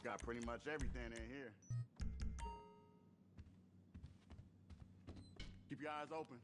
Got pretty much everything in here. Keep your eyes open.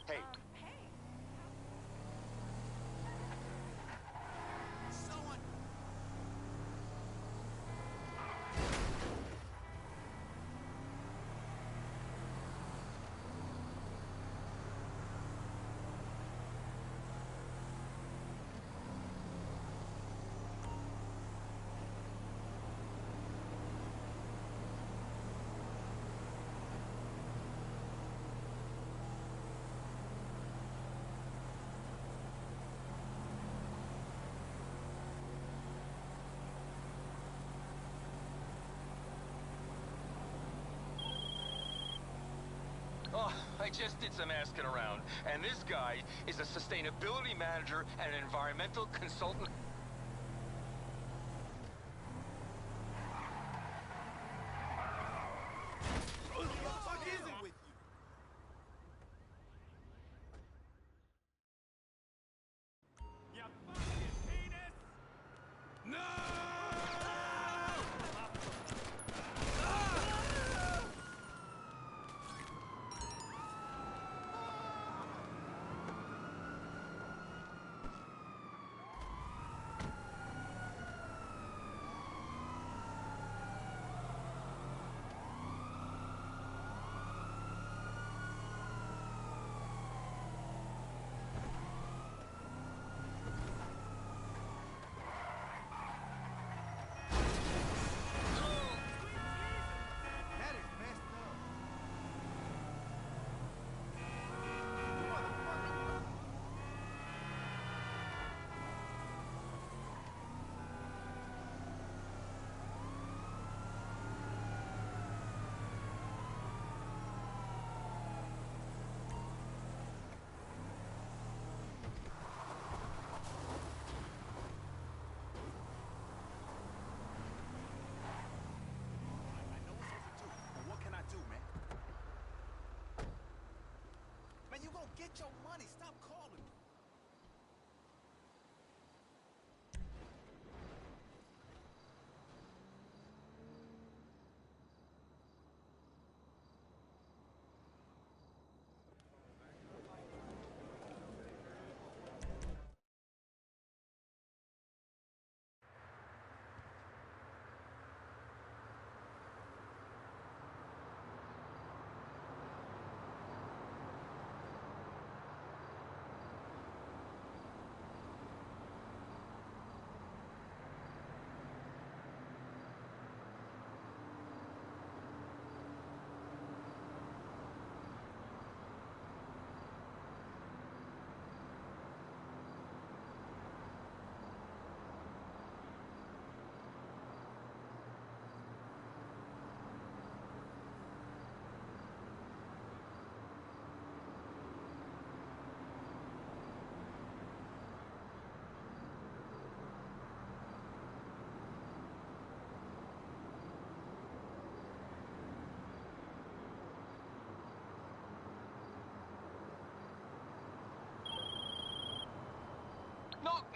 Hey. Hey. Someone. Oh, I just did some asking around, and this guy is a sustainability manager and an environmental consultant. What the fuck is it with you? You fucking penis! No!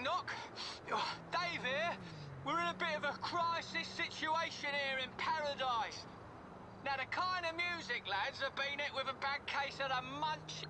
Knock. Oh, Dave here. We're in a bit of a crisis situation here in Paradise. Now, the kind of music lads have been hit with a bad case of the munch.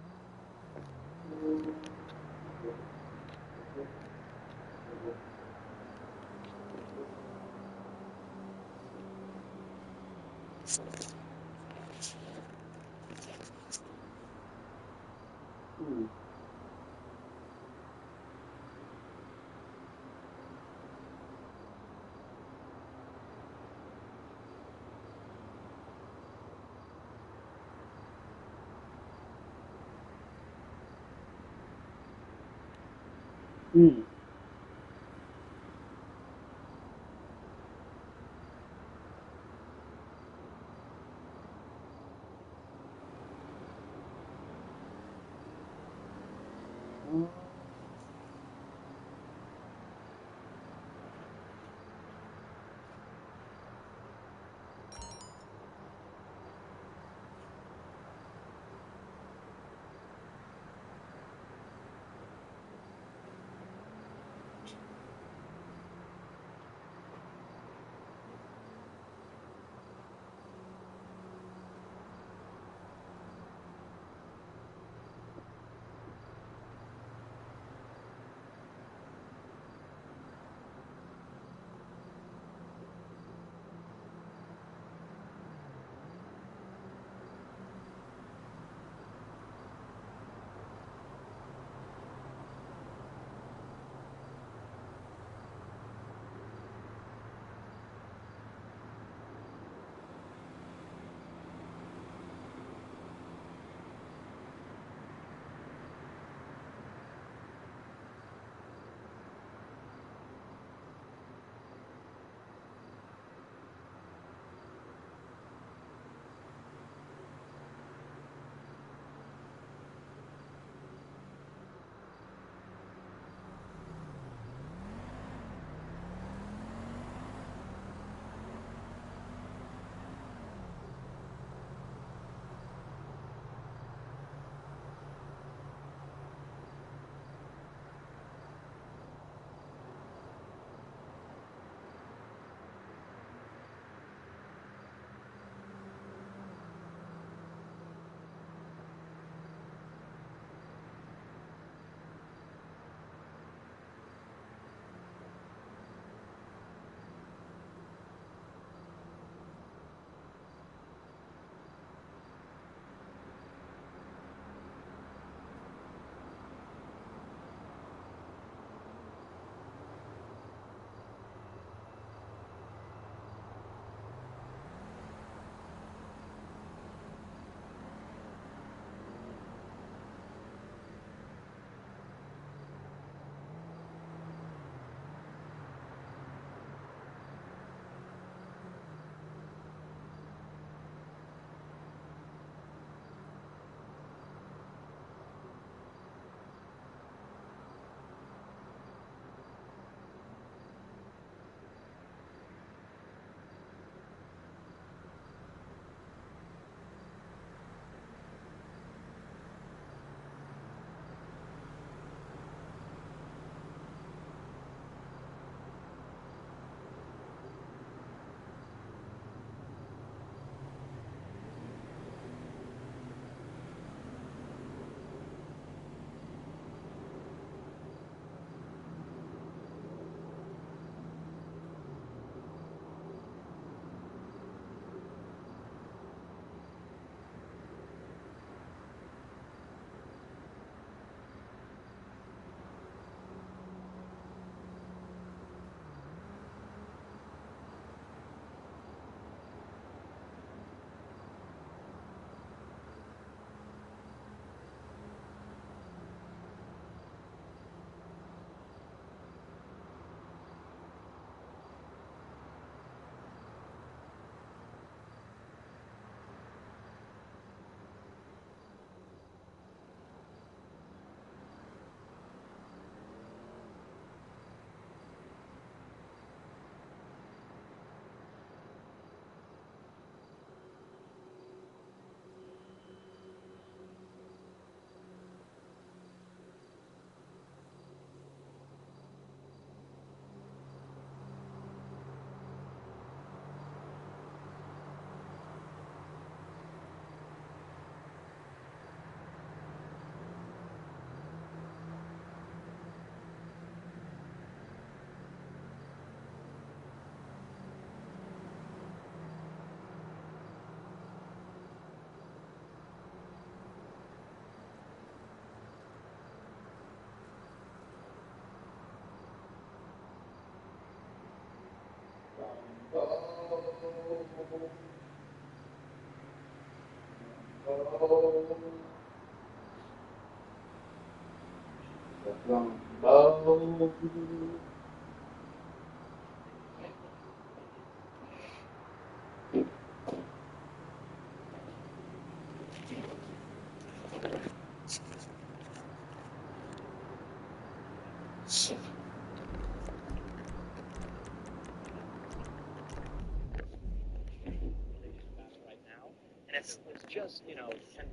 Right now, and it's just 10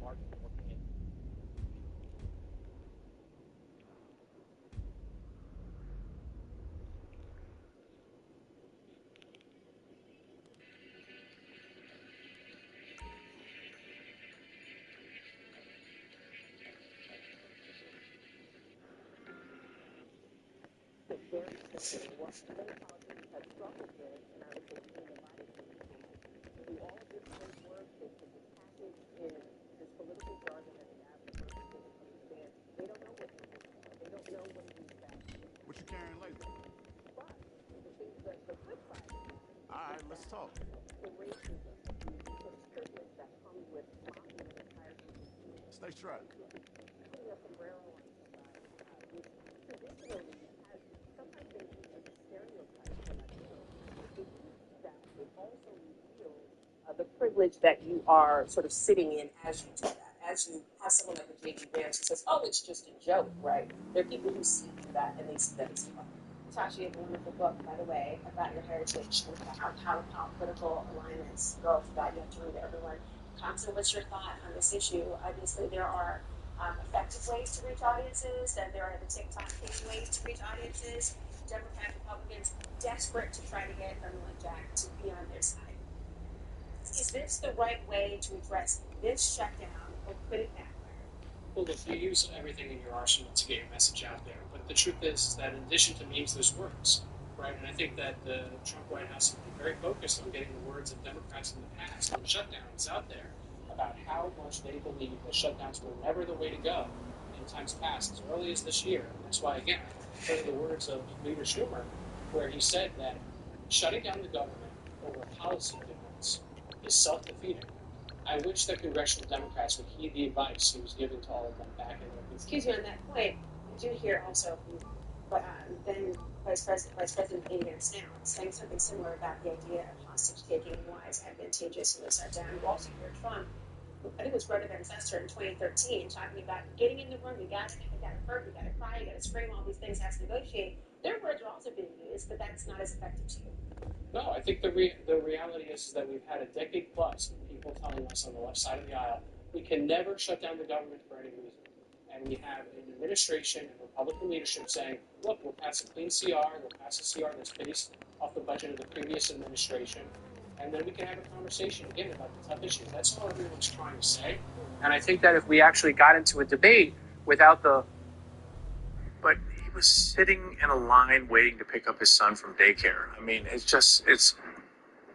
marks working in. Very simple. What many politicians have struggled with, and I would say even the Biden administration, do all of this great work, they put this package in this political jargon that the average person doesn't understand. They don't know what they're doing. They don't know what it means back. What you carrying later? But the flip side All right, let's talk. the racism, the sort of privilege that comes with mocking an entire group of people, Stay strapped. putting a sombrero on somebody, which traditionally has sometimes been used as a stereotype for Latinos. If you do that, it also reveals the privilege that you are sort of sitting in as you do that. As you have someone like a J.D. Vance who says, "Oh, it's just a joke," right? There are people who see through that and they see that it's fun. Natasha, you have a wonderful book, by the way, about your heritage and about how political alignments go. That you have to read it, everyone. So what's your thought on this issue? Obviously, there are effective ways to reach audiences, and there are the TikTok-ing ways to reach audiences. Democrats, Republicans, desperate to try to get everyone Jack to be on their side. Is this the right way to address this shutdown, or could it backfire? Well, look, you use everything in your arsenal to get your message out there. But the truth is that in addition to memes, there's words, right? And I think that the Trump White House has been very focused on getting the words of Democrats in the past and shutdowns out there about how much they believe that shutdowns were never the way to go in times past, as early as this year. And that's why, again, heard the words of Leader Schumer, where he said that shutting down the government over policy difference is self-defeating. I wish that congressional Democrats would heed the advice he was giving to all of them back in the. Excuse me, on that point, I do hear also from then Vice President Vance now saying something similar about the idea of hostage taking and why it's advantageous in this shutdown. You also hear Trump, I think it was Greta Van Susteren in 2013, talking about getting in the room, you got to hurt, you got to cry, you got to scream, all these things has to negotiate. Their words are also being used, but that's not as effective to you. No, I think the reality is that we've had a decade plus of people telling us on the left side of the aisle we can never shut down the government for any reason. And we have an administration and Republican leadership saying, look, we'll pass a clean CR, we'll pass a CR that's based off the budget of the previous administration, and then we can have a conversation again about the tough issues. That's all everyone's trying to say. And I think that if we actually got into a debate without the... But he was sitting in a line waiting to pick up his son from daycare. I mean, it's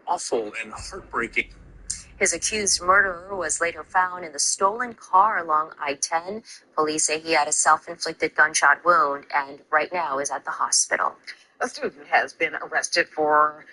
awful and heartbreaking. His accused murderer was later found in the stolen car along I-10. Police say he had a self-inflicted gunshot wound and right now is at the hospital. A student has been arrested for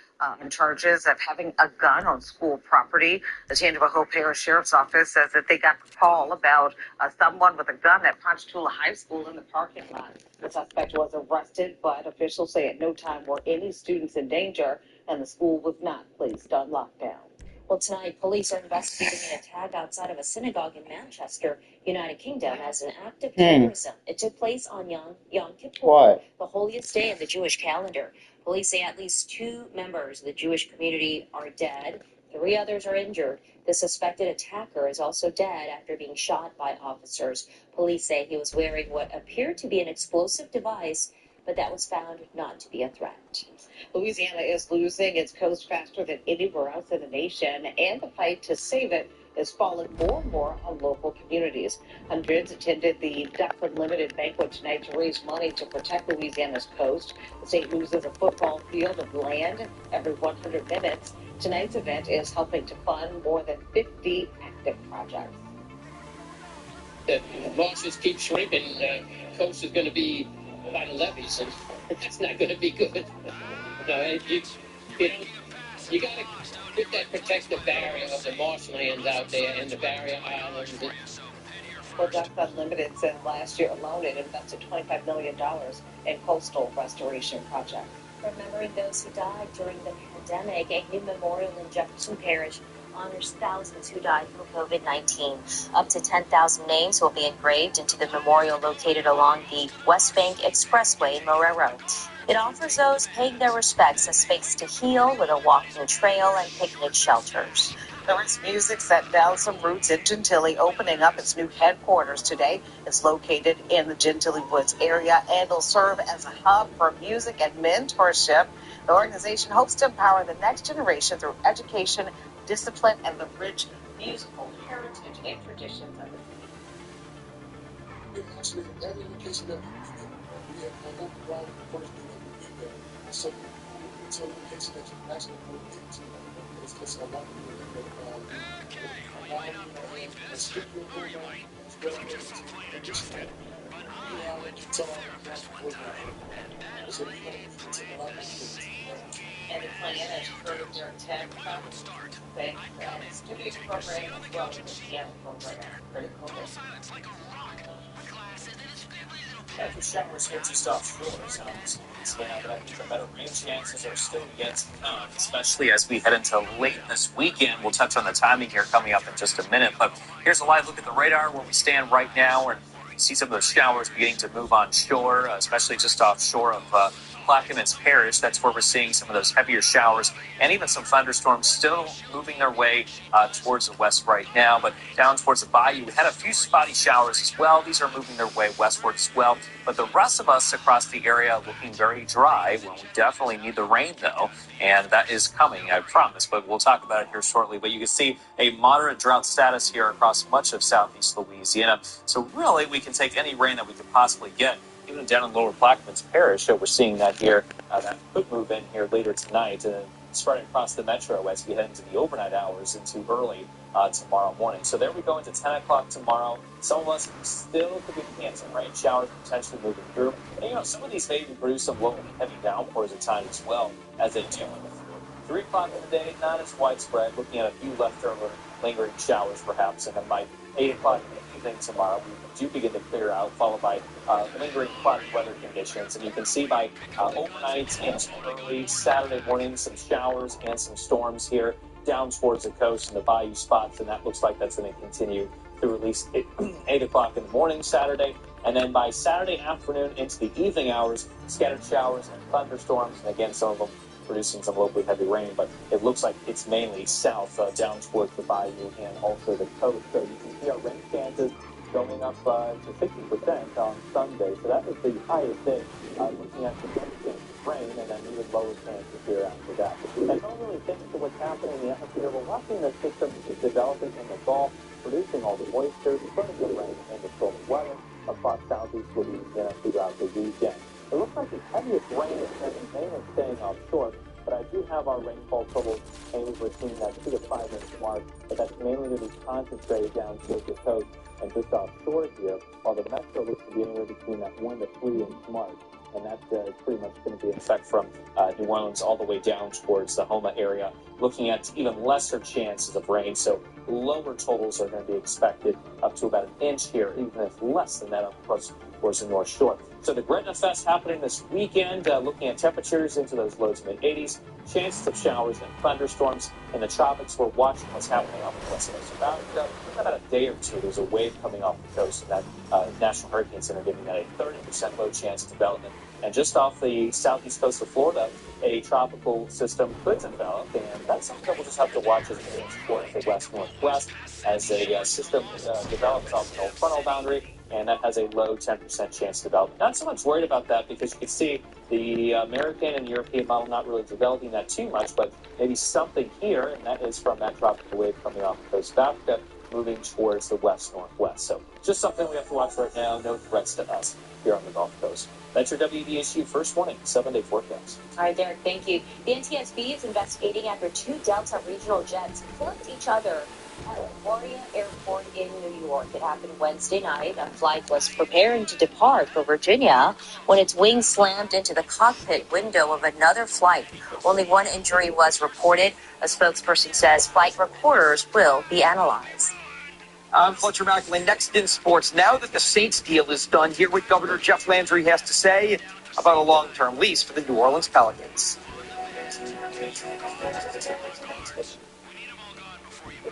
charges of having a gun on school property. The San Diego Parish Sheriff's Office says that they got a call about someone with a gun at Ponchatoula High School in the parking lot. The suspect was arrested, but officials say at no time were any students in danger, and the school was not placed on lockdown. Well, tonight, police are investigating an attack outside of a synagogue in Manchester, United Kingdom, as an act of terrorism. It took place on Yom Kippur, the holiest day of the Jewish calendar. Police say at least 2 members of the Jewish community are dead. 3 others are injured. The suspected attacker is also dead after being shot by officers. Police say he was wearing what appeared to be an explosive device, but that was found not to be a threat. Louisiana is losing its coast faster than anywhere else in the nation, and the fight to save it is falling more and more on local communities. Hundreds attended the Duck Unlimited banquet tonight to raise money to protect Louisiana's coast. The state loses a football field of land every 100 minutes. Tonight's event is helping to fund more than 50 active projects. The marshes keep shrinking, the coast is going to be by the levees, and that's not going to be good. You got to with that protective barrier of the marshlands out there and the barrier islands. Well, Ducks Unlimited said last year alone it invested $25 million in coastal restoration projects. Remembering those who died during the pandemic, a new memorial in Jefferson Parish honors thousands who died from COVID-19. Up to 10,000 names will be engraved into the memorial located along the West Bank Expressway in Marrero. It offers those paying their respects a space to heal with a walking trail and picnic shelters. Norris Music set down some roots in Gentilly, opening up its new headquarters today. It's located in the Gentilly Woods area and will serve as a hub for music and mentorship. The organization hopes to empower the next generation through education, discipline, and the rich musical heritage and traditions of the Actually, every location that we have overgrown the first thing that we did there. So it's a location that you can actually move into. It's just a lot of people a studio program as well as additional so we want to take a lot of things. and the plan has approved their 10 bank studio program as well as the piano program for the COVID. As the showers here just offshore, so the better rain chances are still yet to come, especially as we head into late this weekend. We'll touch on the timing here coming up in just a minute, but here's a live look at the radar where we stand right now, and you see some of those showers beginning to move on shore, especially just offshore of Plaquemines Parish. That's where we're seeing some of those heavier showers and even some thunderstorms still moving their way towards the west right now. But down towards the bayou, we had a few spotty showers as well. These are moving their way westward as well. But the rest of us across the area looking very dry. Well, we definitely need the rain, though, and that is coming, I promise. But we'll talk about it here shortly. But you can see a moderate drought status here across much of southeast Louisiana. So really, we can take any rain that we could possibly get. Even down in lower Plaquemines Parish, we're seeing that here. That could move in here later tonight and spreading across the metro as we head into the overnight hours into early tomorrow morning. So there we go into 10 o'clock tomorrow. Some of us still could be looking at some rain showers potentially moving through. And, some of these may even produce some low and heavy downpours at times as well as they do. 3 o'clock in the day, not as widespread. Looking at a few leftover lingering showers perhaps. And then by 8 o'clock in the evening tomorrow, we do begin to clear out, followed by lingering cloudy weather conditions. And you can see by overnight and early Saturday morning, some showers and some storms here down towards the coast and the bayou spots. And that looks like that's going to continue through at least 8 o'clock in the morning Saturday. And then by Saturday afternoon into the evening hours, scattered showers and thunderstorms. And again, some of them producing some locally heavy rain, but it looks like it's mainly south down towards the bayou and also the coast. So you can see our rain chances going up to 60% on Sunday. So that is the highest day, looking at the chance of rain, and then even lower chances here after that. And don't really think to what's happening in the atmosphere. We're watching the system developing in the Gulf, producing all the moisture, putting the rain and the cold weather across southeast Louisiana throughout the weekend. It looks like the heaviest rain is mainly staying offshore, but I do have our rainfall totals mainly between that 2 to 5 inch mark, but that's mainly going to be concentrated down towards the coast and just offshore here, while the metro looks to be anywhere between that 1 to 3 inch mark. And that's pretty much going to be in effect from New Orleans all the way down towards the Homa area, looking at even lesser chances of rain. So lower totals are going to be expected up to about an inch here, even if less than that up close towards the North Shore. So the Gretna Fest happening this weekend, looking at temperatures into those low to mid-80s, chances of showers and thunderstorms in the tropics. We're watching what's happening off the west coast. About a day or two, there's a wave coming off the coast, and that National Hurricane Center giving that a 30% low chance of development. And just off the southeast coast of Florida, a tropical system could develop, and that's something that we'll just have to watch as it moves towards the west-northwest as a system develops off the frontal boundary, and that has a low 10% chance to develop. Not so much worried about that because you can see the American and European model not really developing that too much, but maybe something here, and that is from that tropical wave coming off the coast of Africa, moving towards the west-northwest. So just something we have to watch right now. No threats to us here on the Gulf Coast. That's your WDSU First Warning 7-day forecast. All right, Derek, thank you. The NTSB is investigating after 2 Delta regional jets flipped each other LaGuardia Airport in New York. It happened Wednesday night. A flight was preparing to depart for Virginia when its wing slammed into the cockpit window of another flight. Only one injury was reported. A spokesperson says flight recorders will be analyzed. I'm Fletcher Macklin. Next in sports, now that the Saints deal is done, hear what Governor Jeff Landry has to say about a long-term lease for the New Orleans Pelicans.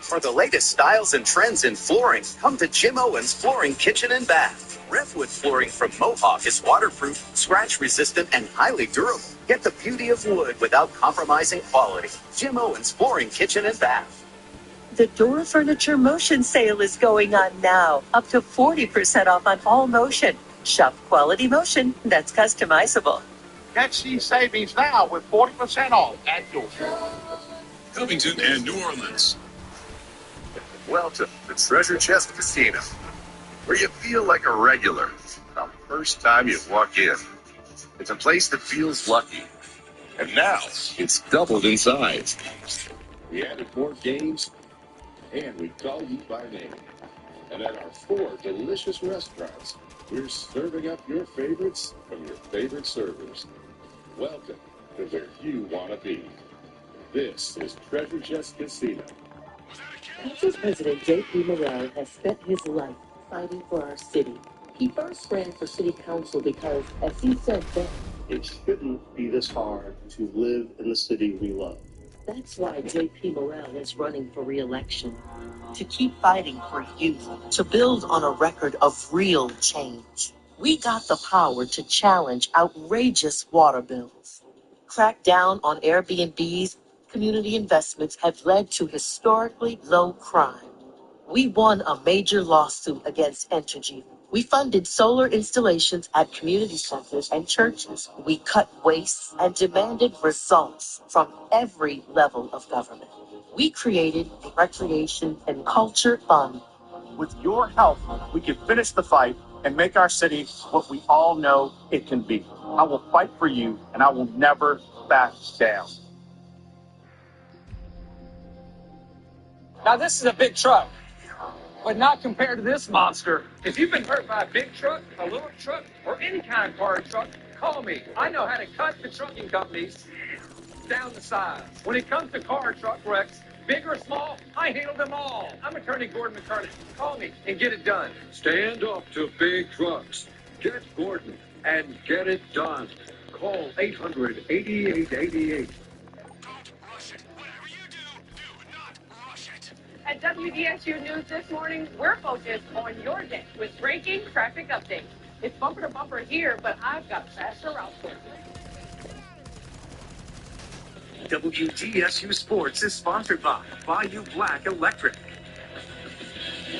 For the latest styles and trends in flooring, come to Jim Owens Flooring Kitchen and Bath. Redwood flooring from Mohawk is waterproof, scratch-resistant, and highly durable. Get the beauty of wood without compromising quality. Jim Owens Flooring Kitchen and Bath. The Door Furniture Motion Sale is going on now. Up to 40% off on all motion. Shop quality motion that's customizable. Catch these savings now with 40% off at Door. Covington and New Orleans. Welcome to Treasure Chest Casino, where you feel like a regular the first time you walk in. It's a place that feels lucky. And now it's doubled in size. We added more games, and we call you by name. And at our 4 delicious restaurants, we're serving up your favorites from your favorite servers. Welcome to where you want to be. This is Treasure Chest Casino. Council President J.P. Morrell has spent his life fighting for our city. He first ran for city council because, as he said then, it shouldn't be this hard to live in the city we love. That's why J.P. Morrell is running for re-election. To keep fighting for youth, to build on a record of real change. We got the power to challenge outrageous water bills. Crack down on Airbnbs. Community investments have led to historically low crime. We won a major lawsuit against Entergy. We funded solar installations at community centers and churches. We cut waste and demanded results from every level of government. We created the Recreation and Culture Fund. With your help, we can finish the fight and make our city what we all know it can be. I will fight for you, and I will never back down. Now, this is a big truck, but not compared to this monster. If you've been hurt by a big truck, a little truck, or any kind of car truck, call me. I know how to cut the trucking companies down to size. When it comes to car truck wrecks, big or small, I handle them all. I'm Attorney Gordon McCarty. Call me and get it done. Stand up to big trucks. Get Gordon and get it done. Call 800-8888. At WDSU News this morning, we're focused on your day with breaking traffic updates. It's bumper to bumper here, but I've got faster routes for you. WDSU Sports is sponsored by Bayou Black Electric.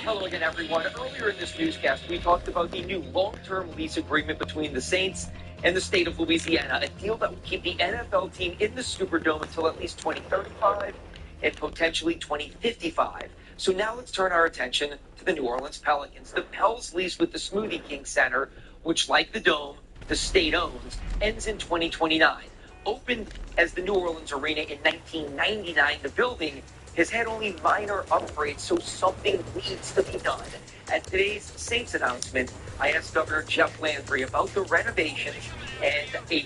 Hello again, everyone. Earlier in this newscast, we talked about the new long-term lease agreement between the Saints and the state of Louisiana, a deal that will keep the NFL team in the Superdome until at least 2035 and potentially 2055. So now let's turn our attention to the New Orleans Pelicans. The Pels lease with the Smoothie King Center, which, like the Dome, the state owns, ends in 2029. Opened as the New Orleans Arena in 1999, the building has had only minor upgrades, so something needs to be done. At today's Saints announcement, I asked Governor Jeff Landry about the renovation and a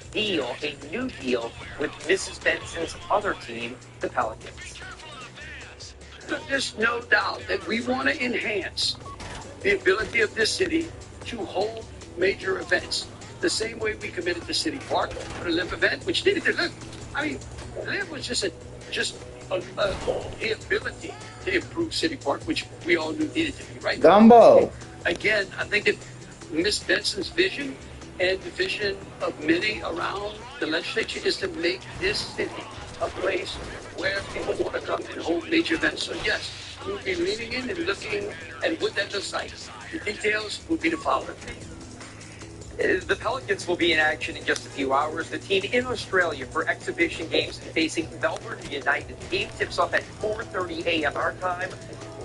new deal with Mrs. Benson's other team, the Pelicans. There's no doubt that we want to enhance the ability of this city to hold major events. The same way we committed to City Park for the LIV event, which needed to live. I mean, LIV was just the ability to improve City Park, which we all knew needed to be, right? Gumbo. Again, I think that Miss Benson's vision and the vision of many around the legislature is to make this city a place where people want to come and hold major events. So yes, we'll be leaning in and looking at what that looks like. The details will be to follow. The Pelicans will be in action in just a few hours. The team in Australia for exhibition games facing Melbourne United. The game tips off at 4:30 a.m. our time,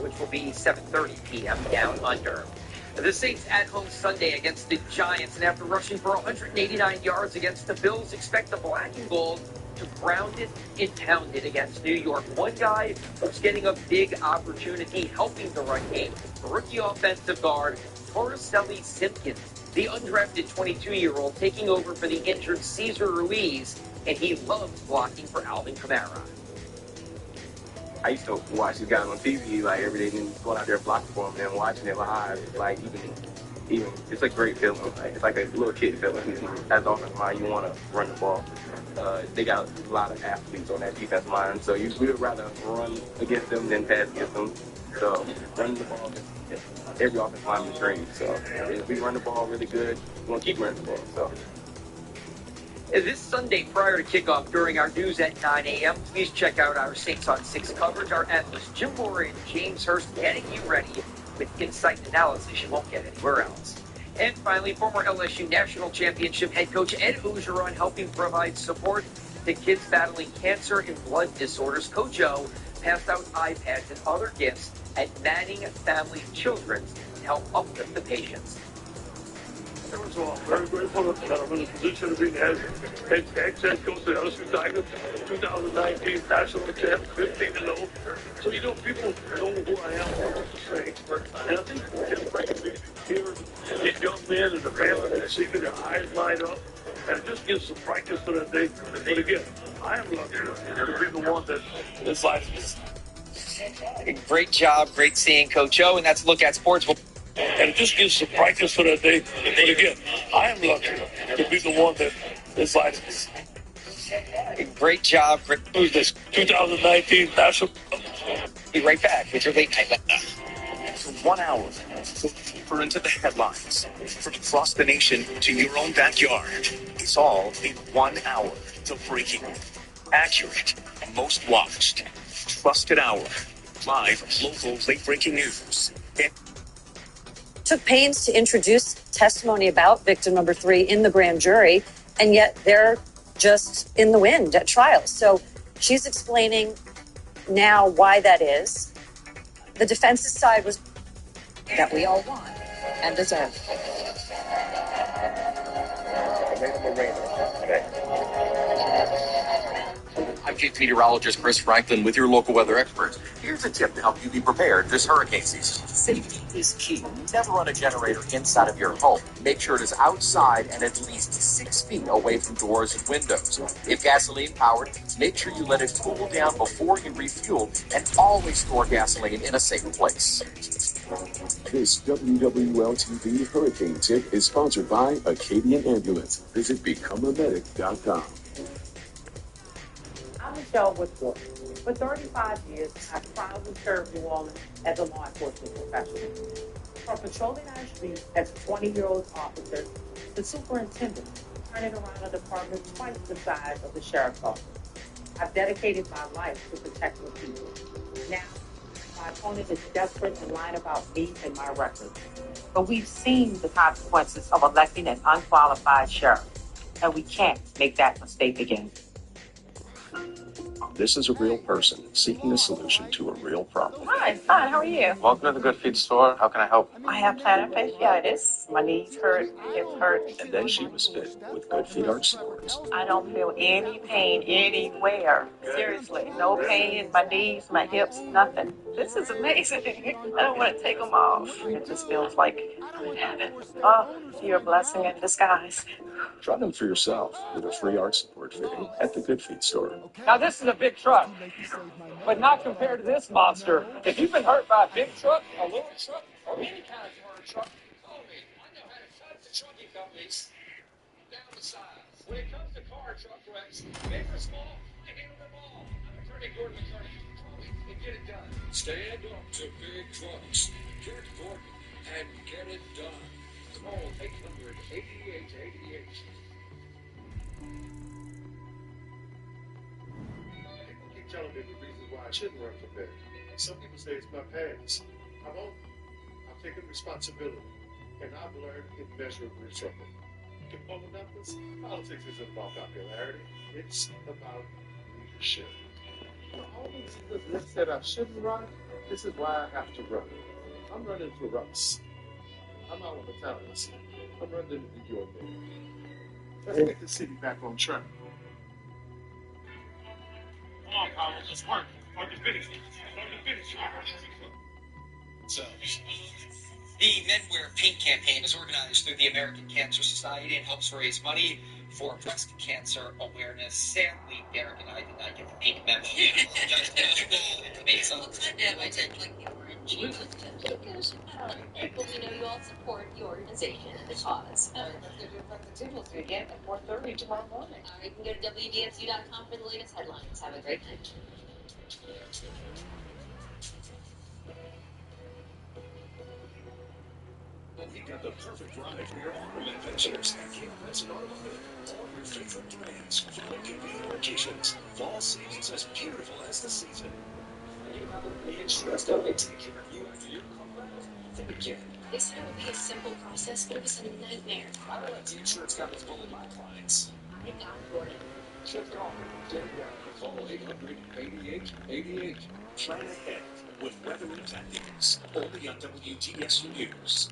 which will be 7:30 p.m. down under. The Saints at home Sunday against the Giants, and after rushing for 189 yards against the Bills, expect the black and gold to ground it and pound it against New York. One guy who's getting a big opportunity helping the run game, rookie offensive guard Torricelli Simpkins, the undrafted 22-year-old taking over for the injured Cesar Ruiz, and he loves blocking for Alvin Kamara. I used to watch these guys on TV like every day, and going out there blocking for them and watching it live. Like even it's a great feeling. Like it's like a little kid feeling. As an offensive line, you want to run the ball. They got a lot of athletes on that defensive line, so we would rather run against them than pass against them. So running the ball, every offensive lineman trained. So if we run the ball really good, we're gonna keep running the ball. So. This Sunday prior to kickoff during our news at 9 a.m., please check out our 6 on 6 coverage. Our analysts Jim Moore and James Hurst getting you ready with insight and analysis you won't get anywhere else. And finally, former LSU National Championship head coach Ed Ogeron helping provide support to kids battling cancer and blood disorders. Coach O passed out iPads and other gifts at Manning Family Children's to help uplift the patients. First of all, very grateful that I'm in a position to be the head coach of the LSU Tigers, 2019 national champ, 15-0. So, people know who I am, what to say. And I think it's great to hear these young men and the family that see me, their eyes light up, and it just gives some practice for that day. But again, I am lucky to be the one that fights. Great job, great seeing Coach O, and that's Look at Sports. And it just gives some practice for that day. But again, I am lucky to be the one that fights. Great job. Who's this? 2019 national. Be right back with your late night. For 1 hour, go deeper into the headlines. From across the nation to your own backyard. It's all in 1 hour. The breaking, accurate, most watched, trusted hour. Live, local, late-breaking news. Took pains to introduce testimony about victim number 3 in the grand jury, and yet they're just in the wind at trial. So she's explaining now why that is. The defense's side was that we all want and deserve. I'm Chief Meteorologist Chris Franklin with your local weather experts. Here's a tip to help you be prepared this hurricane season. Safety is key. Never run a generator inside of your home. Make sure it is outside and at least 6 feet away from doors and windows. If gasoline powered, make sure you let it cool down before you refuel and always store gasoline in a safe place. This WWL-TV Hurricane Tip is sponsored by Acadian Ambulance. Visit BecomeAmedic.com. I'm Michelle Woodward. For 35 years, I've proudly served New Orleans as a law enforcement professional. From patrolling our streets as a 20-year-old officer to superintendent, turning around a department twice the size of the sheriff's office. I've dedicated my life to protecting people. Now, my opponent is desperate and lying about me and my record. But we've seen the consequences of electing an unqualified sheriff, and we can't make that mistake again. This is a real person seeking a solution to a real problem. Hi, fine. How are you? Welcome to the Good Feet store. How can I help? I have plantar fasciitis. My knees hurt, hips hurt. And then she was fit with Good Feet arch supports. I don't feel any pain anywhere. Seriously, no pain in my knees, my hips, nothing. This is amazing. I don't want to take them off. It just feels like I'm in heaven. Oh, you're a blessing in disguise. Try them for yourself with a free arch support fitting at the Good Feet store. Now, this is a big truck, but not compared to this monster. If you've been hurt by a big truck, a little truck, or any kind of car truck, call me. I know how to cut the trucking companies down to size. When it comes to car truck wrecks, big or small, I handle them all. I'm Attorney Gordon McCarty. Call me and get it done. Stand up to big trucks. Get Gordon and get it done. Call 800-8888. People keep telling me the reasons why I shouldn't run for mayor. Some people say it's my past. I won't. I've taken responsibility, and I've learned immeasurably from it. You can pull the numbers. Politics isn't about popularity. It's about leadership. All these lists that I shouldn't run, this is why I have to run. I'm running for Russ. I'm out on the towns. I'm running to New York. Let's get the city back on track. How will this work? Hard to finish. So, the Men Wear Pink campaign is organized through the American Cancer Society and helps raise money for breast cancer awareness. Sadly, Derek and I did not get the pink memo. I apologize to Amazing. Well, kind of. I did like the orange. Well, we know you all support the organization and the cause. All right, let's go to Affect the Signals again at 4:30 tomorrow morning. You can go to WDSU.com for the latest headlines. Have a great night. We got the perfect ride for your auto adventures at King Vincent Automotive. All your favorite brands, fully convenient locations. Fall season's as beautiful as the season. You haven't been stressed out to take care of you after your comeback? Think again. They said it would be a simple process, but it was a nightmare. I don't like the insurance companies bullying my clients. I got Gordon. Check call. Call 800-88-88. Plan ahead with Revenue Tactics. Only on WTSU News.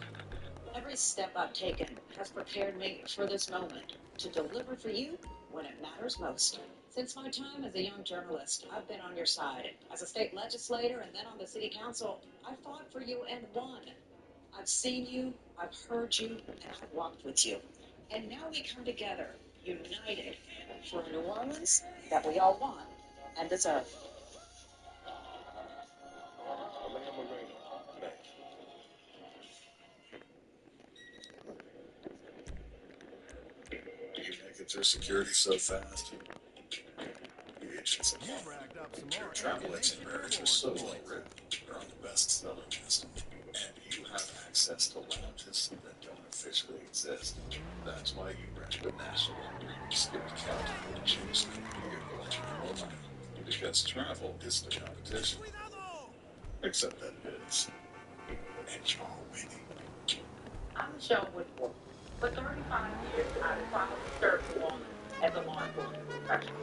Every step I've taken has prepared me for this moment to deliver for you when it matters most. Since my time as a young journalist, I've been on your side. As a state legislator and then on the city council, I fought for you and won. I've seen you, I've heard you, and I've walked with you. And now we come together, united, for a New Orleans that we all want and deserve. You make it through security so fast. The agents at your travel itinerary are so well written. They're on the best seller list. And you have access to lounges that don't officially exist. That's why you rent with National. You skip the county and choose your luxury mobile. Because travel is the competition. Except that it is. And you're winning. I'm Michelle Woodward. For 35 years, I've proudly served New Orleans as a law enforcement professional.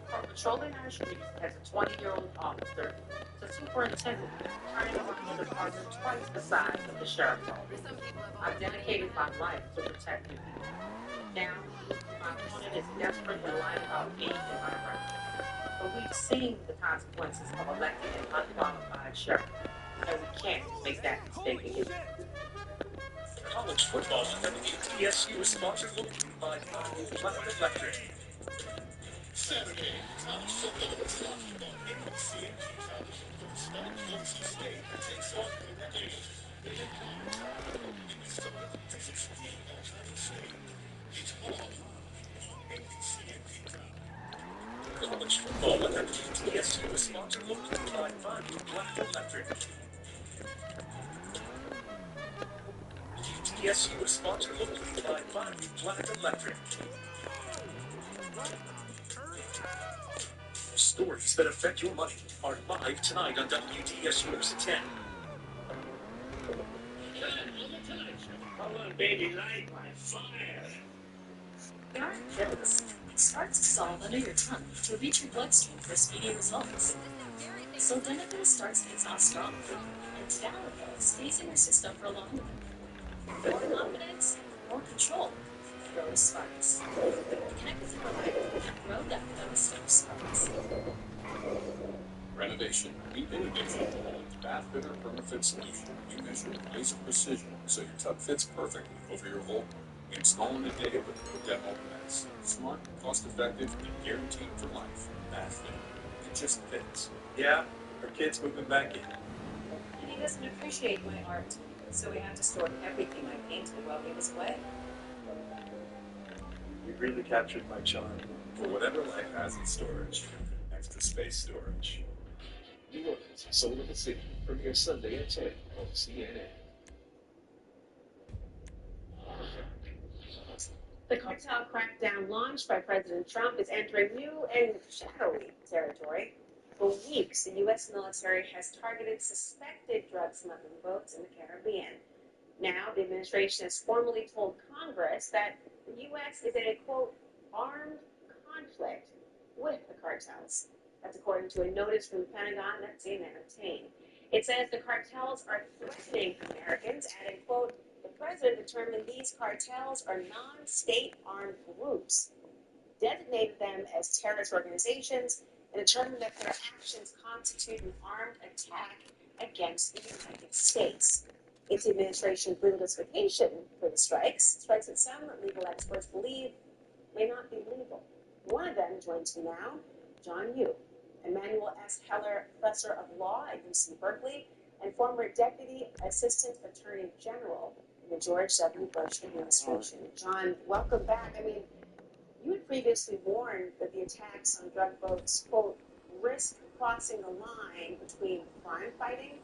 From patrolling our streets as a 20-year-old officer to superintendent, turning around the department twice the size of the sheriff's office. I've dedicated my life to protect you. Now, my opponent is desperately lying about anything I record. But we've seen the consequences of electing an unqualified sheriff, and we can't make that mistake again. College football on WTSU is sponsored by Black Electric. Saturday, college football is sponsored by NBC and College from Stone Boise State takes on Purdue. Minnesota visits the Ohio State. It's all on NBC and College football on WTSU is sponsored by Black Electric. WTSU is sponsored by Black Electric. Stories that affect your money are live tonight on WTSU News at 10. Come on, baby, light my fire. There are pills. It starts to solve under your tongue to reach your bloodstream for speedy results. Sildenafil starts things off strong, and tadalafil stays in your system for longer. More confidence, more control. Those sparks. Connect with your provider and grow that those sparks. Renovation, be innovative. Bath Fitter Permafit Solution. We measure with laser precision so your tub fits perfectly over your hole. Install in a day with no demo mess. Smart, cost-effective, and guaranteed for life. Bath Fitter. It just fits. Yeah, our kid's moving back in. And he doesn't appreciate my art, so we have to store everything I painted while he was away. You really captured my charm. For whatever life has in storage, extra space storage. New Orleans, Soul of the City, premieres Sunday at 10 on CNN. The cartel crackdown launched by President Trump is entering new and shadowy territory. For weeks, the U.S. military has targeted suspected drug smuggling boats in the Caribbean. Now, the administration has formally told Congress that the U.S. is in a, quote, armed conflict with the cartels. That's according to a notice from the Pentagon that CNN obtained. It says the cartels are threatening Americans, adding, quote, the president determined these cartels are non-state armed groups, designated them as terrorist organizations, and determined that their actions constitute an armed attack against the United States. It's the administration's legal justification for the strikes that some legal experts believe may not be legal. One of them joins me now, John Yoo, Emmanuel S. Heller Professor of Law at UC Berkeley and former Deputy Assistant Attorney General in the George W. Bush administration. John, welcome back. I mean, you had previously warned that the attacks on drug boats, quote, risk crossing the line between crime fighting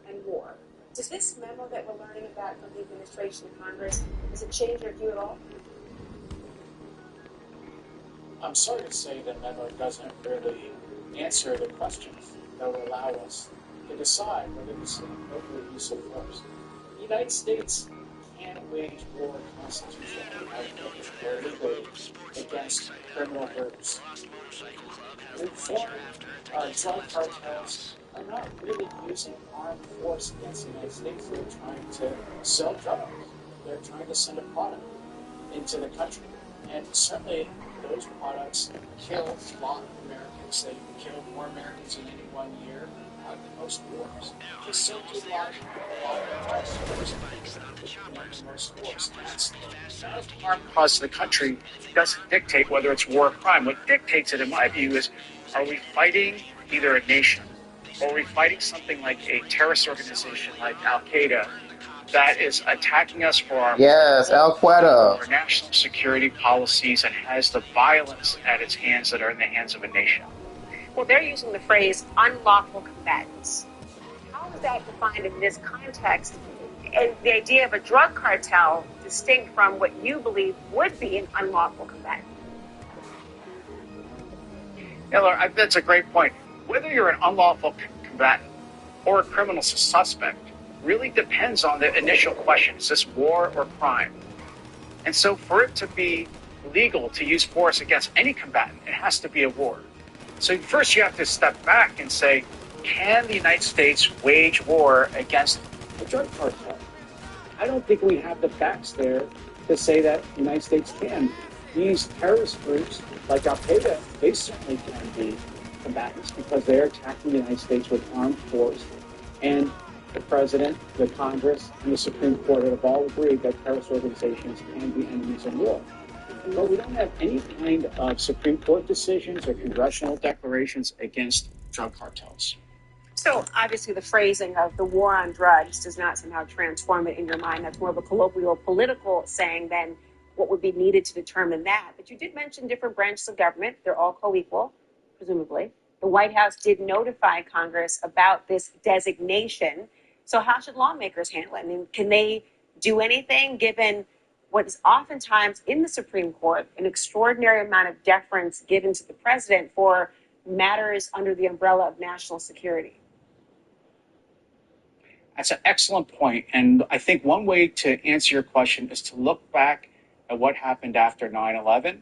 and war. Does this memo that we're learning about from the administration and Congress, does it change your view at all? I'm sorry to say the memo doesn't really answer the questions that will allow us to decide whether this is an appropriate use of force. The United States can wage war constitutionally or legally against criminal groups. Foreign drug cartels are not really using armed force against the United States. They're trying to sell drugs. They're trying to send a product into the country. And certainly those products kill a lot of Americans. They kill more Americans in any one year than most wars. Just so do a lot of most wars. That's harm caused to the country doesn't dictate whether it's war or crime. What dictates it, in my view, is are we fighting either a nation or are we fighting something like a terrorist organization like Al-Qaeda that is attacking us for our our national security policies and has the violence at its hands that are in the hands of a nation. Well, they're using the phrase unlawful combatants. How is that defined in this context? And the idea of a drug cartel distinct from what you believe would be an unlawful combatant? Laura, that's a great point. Whether you're an unlawful combatant or a criminal suspect really depends on the initial question. Is this war or crime? And so for it to be legal to use force against any combatant, it has to be a war. So first you have to step back and say, can the United States wage war against the drug cartel? I don't think we have the facts there to say that the United States can. These terrorist groups, like Al-Qaeda, they certainly can be combatants because they're attacking the United States with armed force. And the President, the Congress, and the Supreme Court have all agreed that terrorist organizations can be enemies in war. But we don't have any kind of Supreme Court decisions or congressional declarations against drug cartels. So obviously the phrasing of the war on drugs does not somehow transform it in your mind. That's more of a colloquial political saying than what would be needed to determine that. But you did mention different branches of government. They're all co-equal, presumably. The White House did notify Congress about this designation. So how should lawmakers handle it? I mean, can they do anything given what is oftentimes in the Supreme Court an extraordinary amount of deference given to the president for matters under the umbrella of national security? That's an excellent point. And I think one way to answer your question is to look back at what happened after 9/11.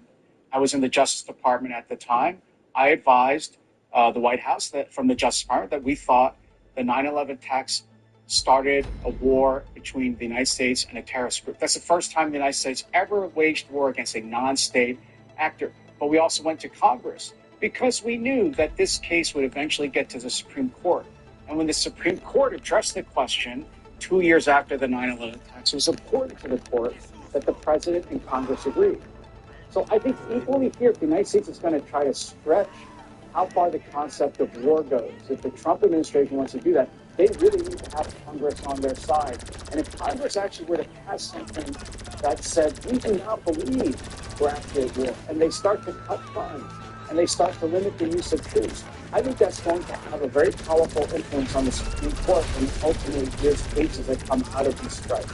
I was in the Justice Department at the time. I advised the White House that from the Justice Department that we thought the 9/11 attacks started a war between the United States and a terrorist group. That's the first time the United States ever waged war against a non-state actor. But we also went to Congress because we knew that this case would eventually get to the Supreme Court. And when the Supreme Court addressed the question 2 years after the 9/11 attacks, it was important to the court that the president and Congress agreed. So I think equally here, if the United States is going to try to stretch how far the concept of war goes, if the Trump administration wants to do that, they really need to have Congress on their side. And if Congress actually were to pass something that said, we do not believe we're actually at war, and they start to cut funds, and they start to limit the use of troops, I think that's going to have a very powerful influence on the Supreme Court and ultimately there's cases that come out of these strikes.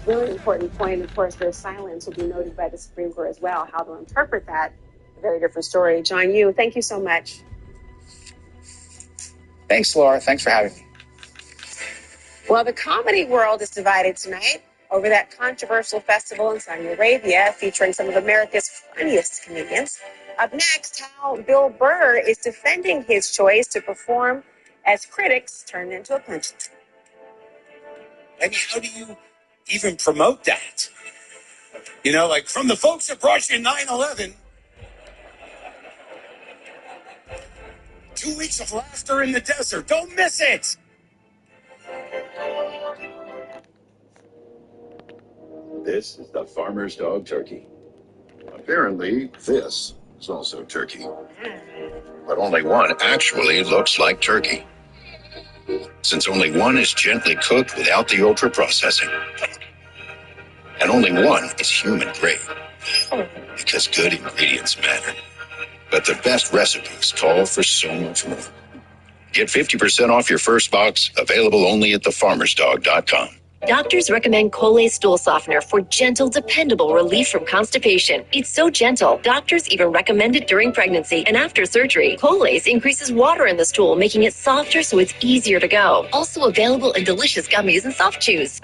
Really important point. Of course, their silence will be noted by the Supreme Court as well. How to interpret that, a very different story. John Yoo, thank you so much. Thanks, Laura. Thanks for having me. Well, the comedy world is divided tonight over that controversial festival in Saudi Arabia featuring some of America's funniest comedians. Up next, how Bill Burr is defending his choice to perform as critics turned into a punchline. I mean, how do you even promote that? You know, like from the folks that brought you 9/11. 2 weeks of laughter in the desert. Don't miss it. This is the farmer's dog turkey. Apparently, this is also turkey. But only one actually looks like turkey, since only one is gently cooked without the ultra processing. And only one is human grade, because good ingredients matter. But the best recipes call for so much more. Get 50% off your first box, available only at thefarmersdog.com. Doctors recommend Colay stool softener for gentle, dependable relief from constipation. It's so gentle, doctors even recommend it during pregnancy and after surgery. Colay's increases water in the stool, making it softer so it's easier to go. Also available in delicious gummies and soft chews.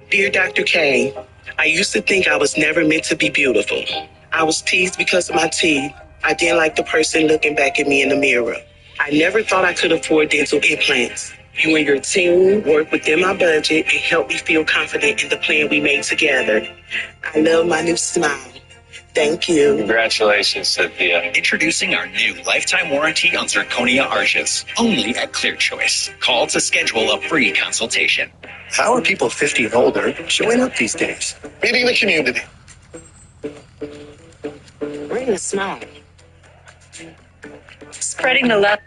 Dear Dr. K, I used to think I was never meant to be beautiful. I was teased because of my teeth. I didn't like the person looking back at me in the mirror. I never thought I could afford dental implants. You and your team worked within my budget and helped me feel confident in the plan we made together. I love my new smile. Thank you. Congratulations, Cynthia. Introducing our new lifetime warranty on zirconia arches, only at Clear Choice. Call to schedule a free consultation. How are people 50 and older showing up these days? Meeting the community. Bring a smile. Spreading the love.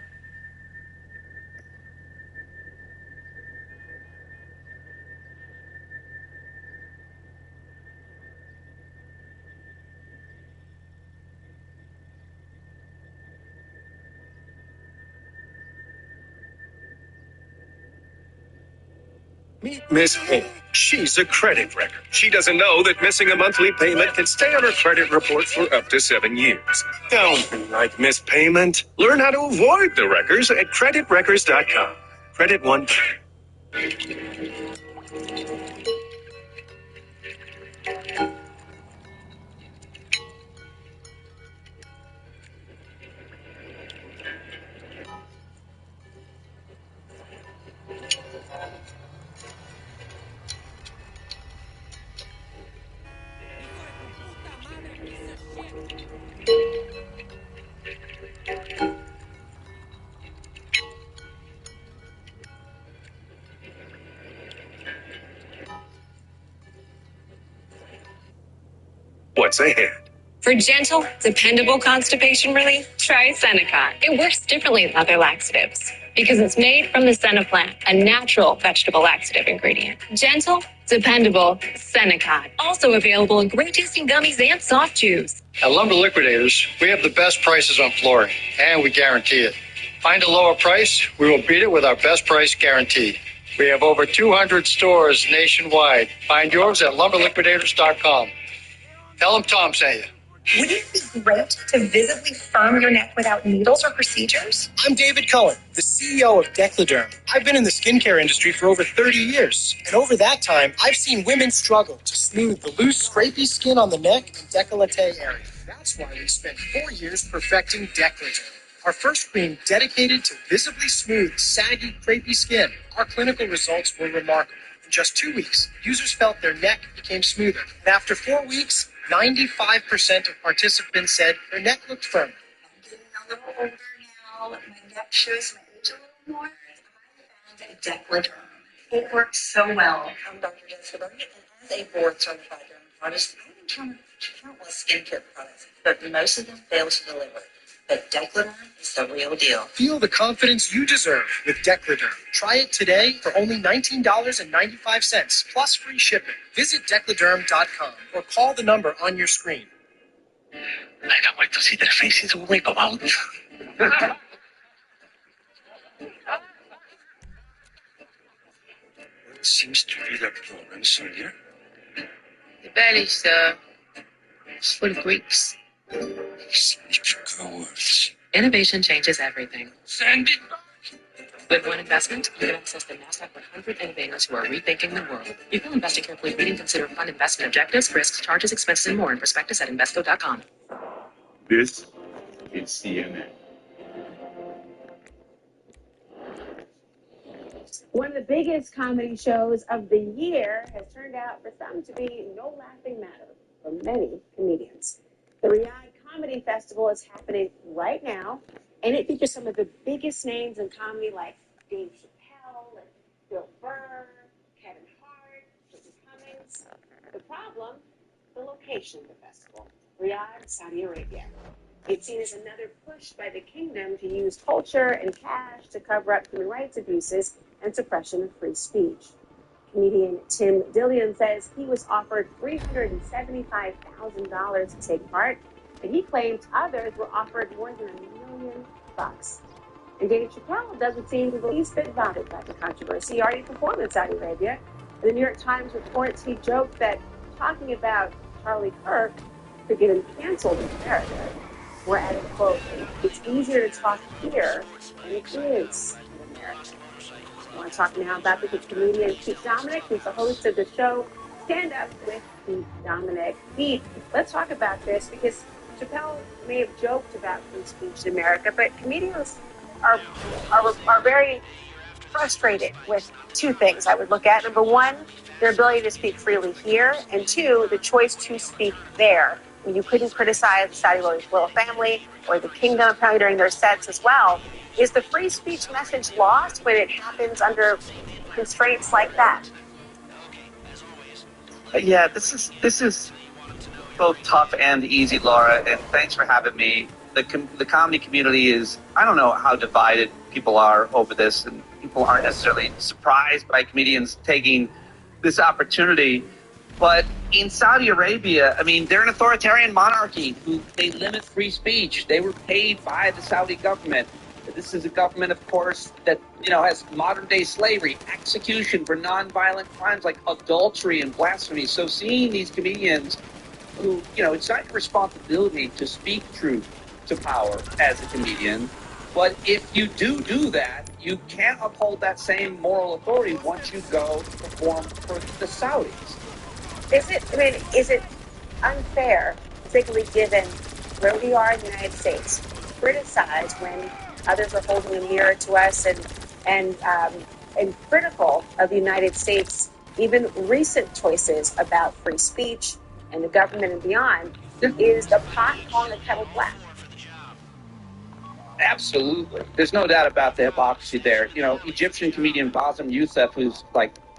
Meet Miss Payne. She's a credit wrecker. She doesn't know that missing a monthly payment can stay on her credit report for up to 7 years. Don't be like Miss Payment. Learn how to avoid the wreckers at creditwreckers.com. Credit One. What's ahead? For gentle, dependable constipation relief, try Senecot. It works differently than other laxatives because it's made from the senna plant, a natural vegetable laxative ingredient. Gentle, dependable Senecot. Also available in great tasting gummies and soft chews. At Lumber Liquidators, we have the best prices on flooring, and we guarantee it. Find a lower price, we will beat it with our best price guarantee. We have over 200 stores nationwide. Find yours at lumberliquidators.com. Tell them Tom sent you. Wouldn't it be great to visibly firm your neck without needles or procedures? I'm David Cohen, the CEO of Decladerm. I've been in the skincare industry for over 30 years. And over that time, I've seen women struggle to smooth the loose, scrapey skin on the neck and décolleté area. That's why we spent 4 years perfecting Decladerm, our first cream dedicated to visibly smooth, saggy, crepey skin. Our clinical results were remarkable. In just 2 weeks, users felt their neck became smoother. And after 4 weeks, 95% of participants said their neck looked firmer. I'm getting a little older now. My neck shows my age a little more. I found Decladerm. It works so well. I'm Dr. Jessica Burkett, and as a board-certified dermatologist, I've encountered countless skincare products, but most of them fail to deliver. But Decladerm is the real deal. Feel the confidence you deserve with Decladerm. Try it today for only $19.95 plus free shipping. Visit Decladerm.com or call the number on your screen. I can't wait to see their faces when we go out. What seems to be the problem, Sonia? The belly's it's for the Greeks. Innovation changes everything. Send it back. With one investment, you can access the NASDAQ 100 innovators who are rethinking the world. Before investing carefully, read and consider fund investment objectives, risks, charges, expenses, and more in prospectus at Invesco.com. This is CNN. One of the biggest comedy shows of the year has turned out for some to be no laughing matter for many comedians. The Riyadh Comedy Festival is happening right now, And it features some of the biggest names in comedy like Dave Chappelle and Bill Burr, Kevin Hart, Jesse Cummings. The problem? The location of the festival, Riyadh, Saudi Arabia. It's seen as another push by the kingdom to use culture and cash to cover up human rights abuses and suppression of free speech. Comedian Tim Dillon says he was offered $375,000 to take part, and he claims others were offered more than $1 million. And Dave Chappelle doesn't seem the least bit bothered by the controversy. He already performed in Saudi Arabia. The New York Times reports he joked that talking about Charlie Kirk could get him canceled in America. We're adding, quote, it's easier to talk here than it is in America. I want to talk now about the comedian Pete Dominic, who's the host of the show Stand Up with Pete Dominic. Pete, let's talk about this because Chappelle may have joked about free speech in America, but comedians are very frustrated with two things I would look at. Number one, their ability to speak freely here, and two, the choice to speak there. When you couldn't criticize the Saudi royal family or the kingdom apparently during their sets as well. Is the free speech message lost when it happens under constraints like that? Yeah, this is both tough and easy, Laura, and thanks for having me. The comedy community is, I don't know how divided people are over this, and people aren't necessarily surprised by comedians taking this opportunity. But in Saudi Arabia, I mean, they're an authoritarian monarchy who they limit free speech. They were paid by the Saudi government. This is a government, of course, that, has modern-day slavery, execution for nonviolent crimes like adultery and blasphemy. So seeing these comedians who, it's not your responsibility to speak truth to power as a comedian, but if you do that, you can't uphold that same moral authority once you go perform for the Saudis. Is it unfair, particularly given where we are in the United States, to criticize when others are holding a mirror to us and critical of the United States, even recent choices about free speech and the government and beyond? Is the pot calling the kettle black? Absolutely. There's no doubt about the hypocrisy there. Egyptian comedian Bassem Youssef, who's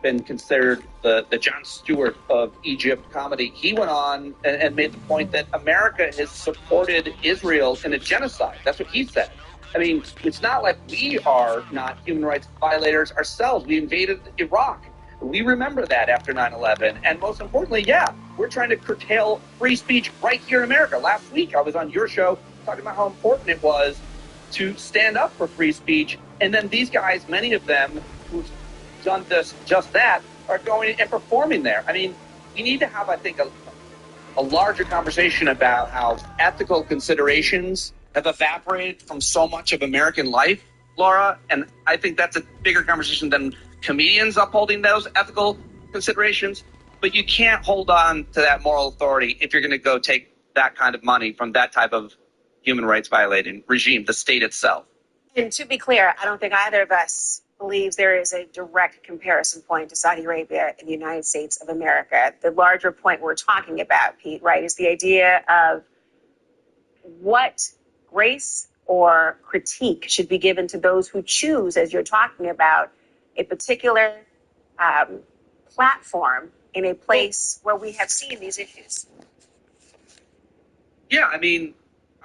been considered the Jon Stewart of Egypt comedy, he went on and made the point that America has supported Israel in a genocide. That's what he said. I mean, it's not like we are not human rights violators ourselves. We invaded Iraq. We remember that after 9/11. And most importantly, we're trying to curtail free speech right here in America. Last week, I was on your show talking about how important it was to stand up for free speech. And then these guys, many of them who've done just that, are going and performing there. I mean, we need to have, I think, a larger conversation about how ethical considerations have evaporated from so much of American life, Laura. And I think that's a bigger conversation than comedians upholding those ethical considerations. But you can't hold on to that moral authority if you're going to go take that kind of money from that type of human rights violating regime, the state itself. And to be clear, I don't think either of us believes there is a direct comparison point to Saudi Arabia and the United States of America. The larger point we're talking about, Pete, right, is the idea of what grace or critique should be given to those who choose, as you're talking about, a particular platform in a place where we have seen these issues. Yeah, I mean,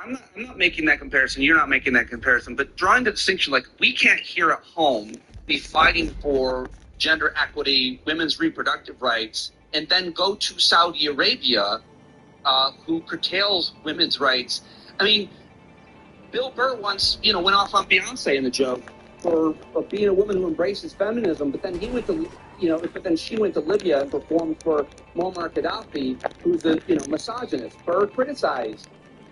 I'm not making that comparison. You're not making that comparison. But drawing the distinction, we can't here at home be fighting for gender equity, women's reproductive rights, and then go to Saudi Arabia, who curtails women's rights. I mean, Bill Burr once, went off on Beyonce in the joke for being a woman who embraces feminism, but then he went to, but then she went to Libya and performed for Muammar Gaddafi, who's a, misogynist. Burr criticized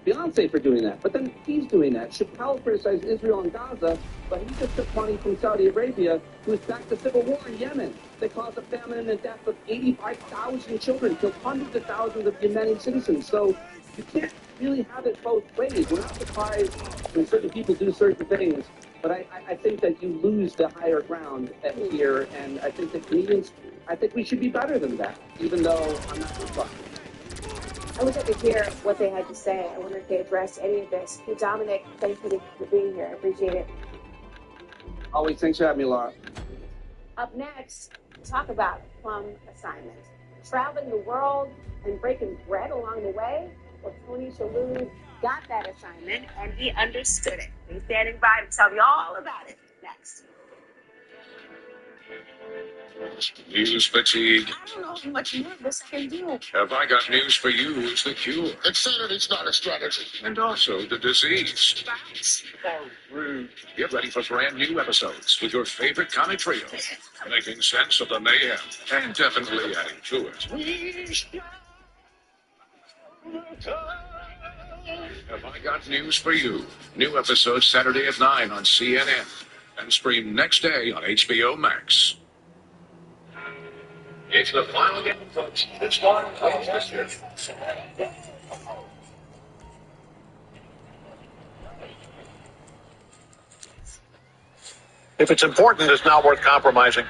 Beyonce for doing that, but then he's doing that. Chappelle criticized Israel and Gaza, but he just took money from Saudi Arabia, who's backed the civil war in Yemen. They caused a famine and the death of 85,000 children, killed hundreds of thousands of Yemeni citizens. So you can't really have it both ways. We're not surprised when certain people do certain things, but I think that you lose the higher ground here, and I think that comedians, I think we should be better than that, even though I'm not surprised. I wish I could hear what they had to say. I wonder if they addressed any of this. Hey, Dominic, thank you for being here. I appreciate it. Always thanks for having me, Laura. Up next, talk about plum assignment. Traveling the world and breaking bread along the way. Well, Tony Shalhoub got that assignment, and he understood it. He's standing by to tell you all about it next. News fatigue. I don't know how much more of this I can do. Have I got news for you? Is the cure. Insanity's not a strategy. And also the disease. That's Rude. Get ready for brand new episodes with your favorite comic trio, making sense of the mayhem and definitely adding to it. Have I got news for you? New episodes Saturday at 9 on CNN and stream next day on HBO Max. It's the final game, folks. This one comes this year. If it's important, it's not worth compromising.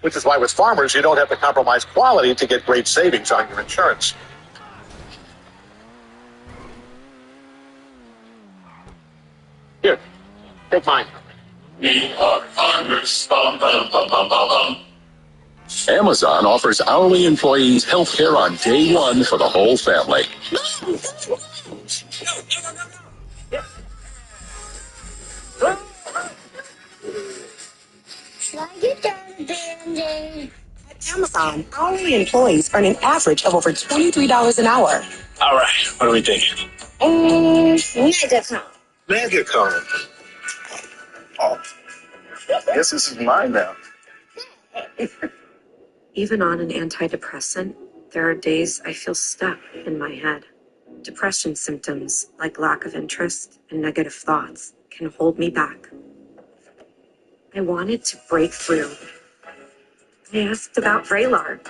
Which is why with Farmers, you don't have to compromise quality to get great savings on your insurance. Here, take mine. We are Farmers. Bum, bum, bum, bum, bum, bum. Amazon offers hourly employees health care on day one for the whole family. At Amazon, hourly employees earn an average of over $23 an hour. All right, what are we thinking? Megacom. Megacom. Oh, I guess this is mine now. Even on an antidepressant, there are days I feel stuck in my head. Depression symptoms, like lack of interest and negative thoughts, can hold me back. I wanted to break through. I asked about Vraylar.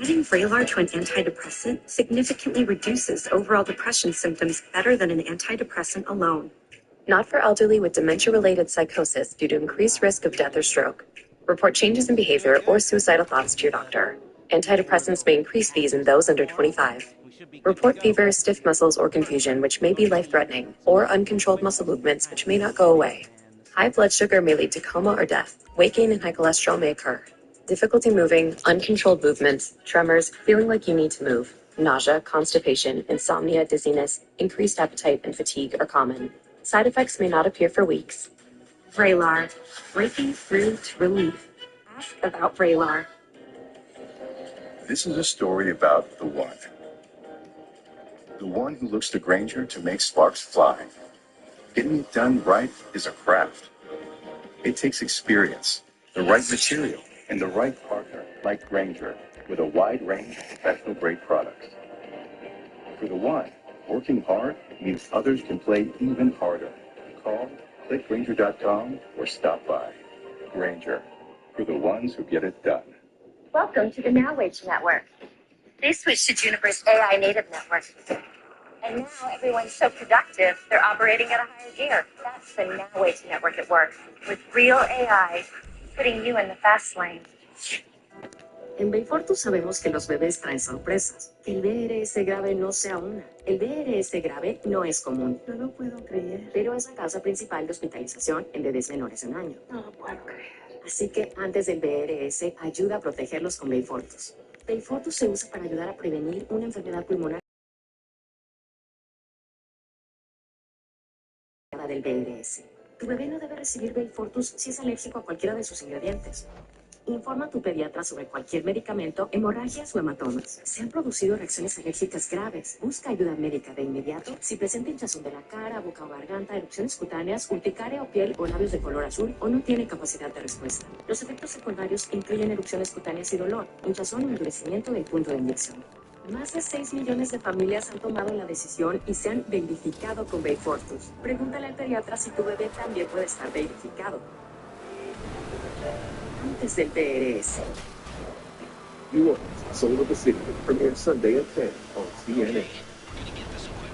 Adding Vraylar to an antidepressant significantly reduces overall depression symptoms better than an antidepressant alone. Not for elderly with dementia-related psychosis due to increased risk of death or stroke. Report changes in behavior or suicidal thoughts to your doctor. Antidepressants may increase these in those under 25. Report fever, stiff muscles, or confusion, which may be life-threatening, or uncontrolled muscle movements, which may not go away. High blood sugar may lead to coma or death. Weight gain and high cholesterol may occur. Difficulty moving, uncontrolled movements, tremors, feeling like you need to move, nausea, constipation, insomnia, dizziness, increased appetite, and fatigue are common. Side effects may not appear for weeks. Vraylar, breaking through to relief. Ask about Vraylar. This is a story about the one. The one who looks to Granger to make sparks fly. Getting it done right is a craft. It takes experience, the right material, and the right partner like Granger with a wide range of professional-grade products. For the one, working hard means others can play even harder. Call, click Granger.com, or stop by. Granger, for the ones who get it done. Welcome to the Now Wage Network. They switched to Juniper's AI native network. And now everyone's so productive, they're operating at a higher gear. That's the Now Wage Network at work, with real AI, putting you in the fast lane. En Bayfortus sabemos que los bebés traen sorpresas. Que el BRS grave no sea una. El BRS grave no es común. No lo puedo creer. Pero es la causa principal de hospitalización en bebés menores de un año. No lo puedo creer. Así que antes del BRS, ayuda a protegerlos con Bayfortus. Bayfortus se usa para ayudar a prevenir una enfermedad pulmonar del BRS. Tu bebé no debe recibir Bayfortus si es alérgico a cualquiera de sus ingredientes. Informa a tu pediatra sobre cualquier medicamento, hemorragias o hematomas. Se han producido reacciones alérgicas graves. Busca ayuda médica de inmediato si presenta hinchazón de la cara, boca o garganta, erupciones cutáneas, urticaria o piel o labios de color azul o no tiene capacidad de respuesta. Los efectos secundarios incluyen erupciones cutáneas y dolor, hinchazón o endurecimiento del punto de inyección. Más de 6 millones de familias han tomado la decisión y se han verificado con Bayfortus. Pregúntale al pediatra si tu bebé también puede estar verificado. Antes del BRS. Yours, Soul of the City, premieres Sunday at 10 on CNN.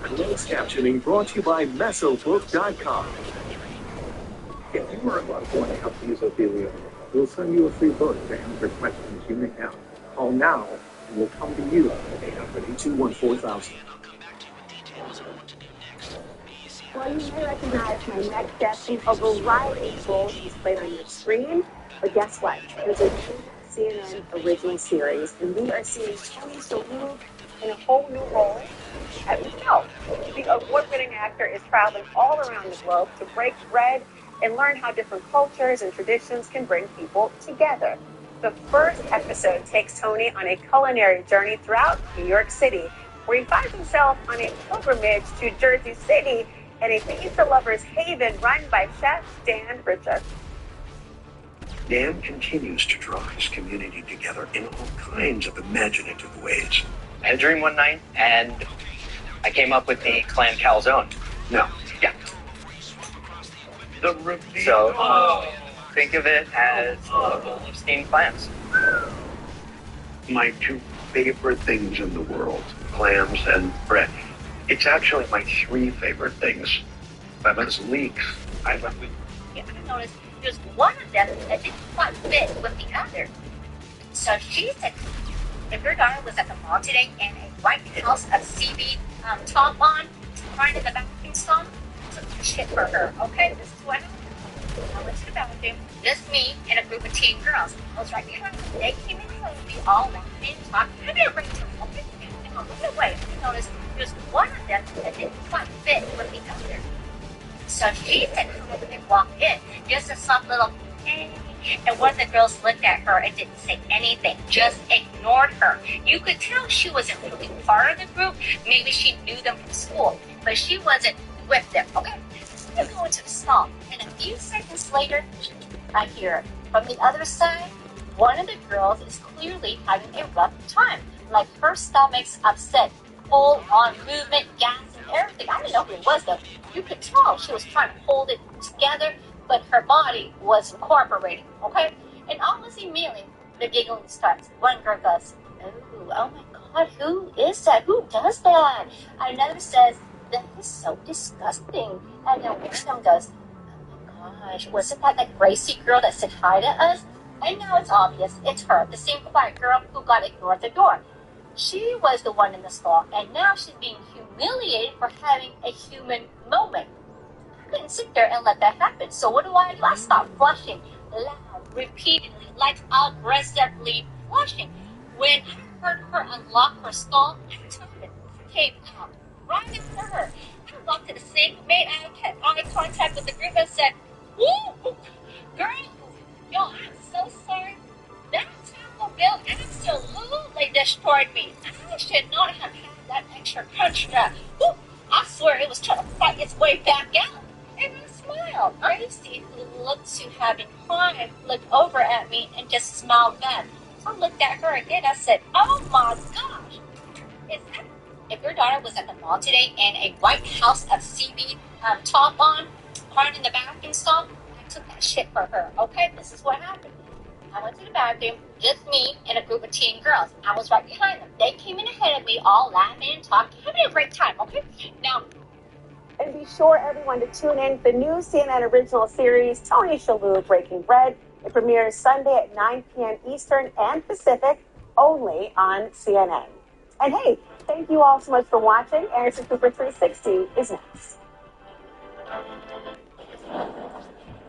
Closed captioning brought to you by MessoBook.com. If you are about to help use Ophelia, we'll send you a free book to answer questions you may have. Call now and will come to you at 800-821-4000. Well, you may recognize my next guest in a variety of roles he's played on your screen. But guess what? There's a new CNN original series, and we are seeing Tony Shalhoub in a whole new role at Michelle. The award-winning actor is traveling all around the globe to break bread and learn how different cultures and traditions can bring people together. The first episode takes Tony on a culinary journey throughout New York City, where he finds himself on a pilgrimage to Jersey City and a pizza lover's haven run by chef Dan Richer. Dan continues to draw his community together in all kinds of imaginative ways. I had a dream one night, and I came up with the clam calzone. No. Yeah. The reveal. So, think of it as a bowl of steamed clams. My two favorite things in the world, clams and bread. It's actually my three favorite things. But those leaks, I went with. Yeah, I noticed there's one of them that didn't quite fit with the other. So she said, if your daughter was at the mall today in a white house of seaweed top on, right in the bathroom stall, took shit for her. Okay, this is what happened. I went to the bathroom, just me and a group of teen girls. I was right behind them. They came in and we all laughed and talked. I didn't bring to them. Okay, now right away, I noticed there's one of them that didn't quite fit with the other. So she said, come over and walk in. Just a soft little, hey. And one of the girls looked at her and didn't say anything, just ignored her. You could tell she wasn't really part of the group. Maybe she knew them from school, but she wasn't with them, okay? I go into the stall, and a few seconds later, I hear from the other side, one of the girls is clearly having a rough time. Like her stomach's upset, full on movement, gas, and everything. I didn't know who it was though. You could tell she was trying to hold it together, but her body wasn't cooperating, okay? And almost immediately, the giggling starts. One girl goes, oh my God, who is that? Who does that? Another says, that is so disgusting. And then one of them goes, oh my gosh, wasn't that Gracie girl that said hi to us? And now it's obvious, it's her, the same quiet girl who got ignored at the door. She was the one in the stall, and now she's being humiliated for having a human moment. I couldn't sit there and let that happen. So what do? I start flushing loud, repeatedly, like aggressively flushing. When I heard her unlock her stall, I took it, came out, right into her. I walked to the sink, made eye contact with the group and said, woo, girl, yo, I'm so sorry. That Taco Bell absolutely destroyed me. I should not have had that extra crunch wrap. Woo, I swear it was trying to fight its way back out. And I smiled. Gracie, who looked to have been crying, looked over at me and just smiled back. I looked at her again. I said, oh my gosh. If your daughter was at the mall today in a white house of seaweed top on, crying in the bathroom stall, I took that shit for her. Okay, this is what happened. I went to the bathroom, just me and a group of teen girls. I was right behind them. They came in ahead of me, all laughing and talking, having a great time, okay? Now, and be sure, everyone, to tune in to the new CNN original series, Tony Shalhoub, Breaking Bread. It premieres Sunday at 9 p.m. Eastern and Pacific, only on CNN. And hey, thank you all so much for watching. Anderson Cooper 360 is next.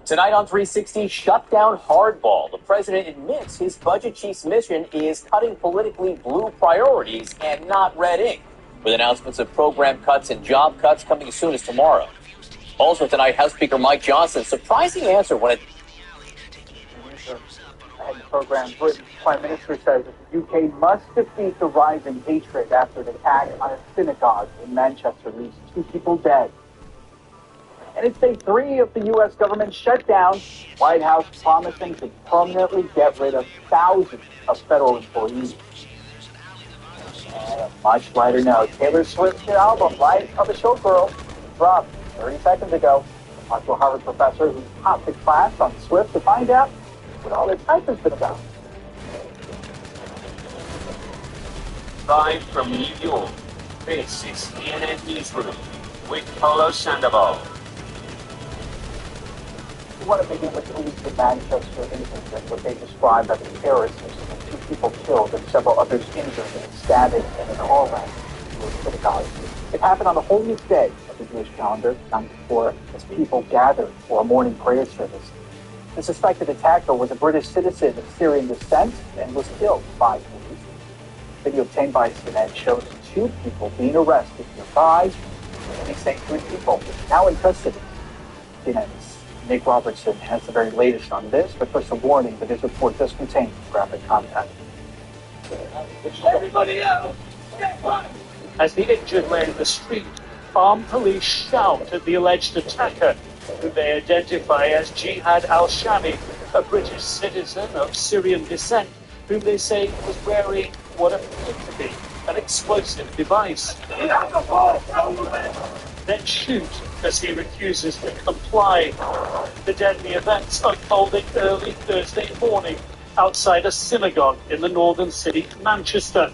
Tonight on 360, shut down hardball. The president admits his budget chief's mission is cutting politically blue priorities and not red ink, with announcements of program cuts and job cuts coming as soon as tomorrow. Also tonight, House Speaker Mike Johnson's surprising answer when it... Ahead the program, Britain's Prime Minister says that the UK must defeat the rising hatred after an attack on a synagogue in Manchester leaves 2 people dead. And it's day 3 of the U.S. government shutdown. White House promising to permanently get rid of thousands of federal employees. And a much lighter note, Taylor Swift's new album, Life of a Showgirl, dropped 30 seconds ago. I talked to a Harvard professor who taught the class on Swift to find out what all this hype has been about. Live from New York, this is CNN Newsroom with Paulo Sandoval. We want to begin with police in Manchester, England, and what they described as a terrorist incident. 2 people killed and several others injured in a stabbing in an all-round synagogue. It happened on the holiest day of the Jewish calendar, night before, as people gathered for a morning prayer service. The suspected attacker was a British citizen of Syrian descent and was killed by police. Video obtained by CNN shows 2 people being arrested nearby, and they say 3 people now in custody. CNN's Nick Robertson has the very latest on this, but first a warning that this report does contain graphic content. Everybody out! As the injured lay in the street, armed police shout at the alleged attacker, who they identify as Jihad al-Shami, a British citizen of Syrian descent, whom they say was wearing what appeared to be an explosive device. Then shoot as he refuses to comply. The deadly events unfolded early Thursday morning outside a synagogue in the northern city, Manchester,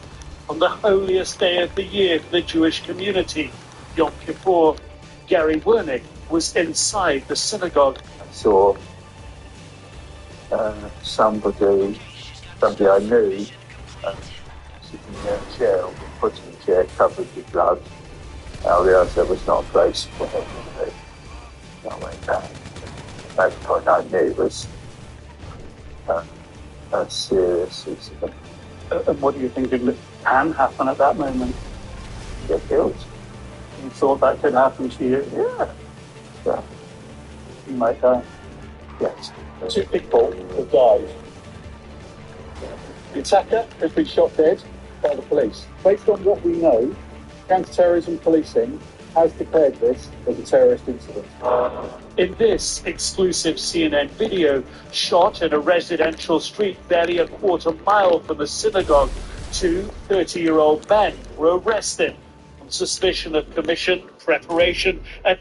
on the holiest day of the year for the Jewish community, Yom Kippur. Gary Wernick was inside the synagogue. I saw somebody I knew sitting in a chair, or put in a chair covered with blood. I realised there was not a place for him to be. I went back. That point I knew was a serious incident. And what do you think can happen at that moment? Get killed. You thought that could happen to you? Yeah. Yeah. You might die. Yes. 2 people have died. The attacker has been shot dead by the police. Based on what we know, counter-terrorism policing has declared this as a terrorist incident. In this exclusive CNN video, shot in a residential street barely a quarter mile from the synagogue, 2 30-year-old men were arrested on suspicion of commission, preparation, and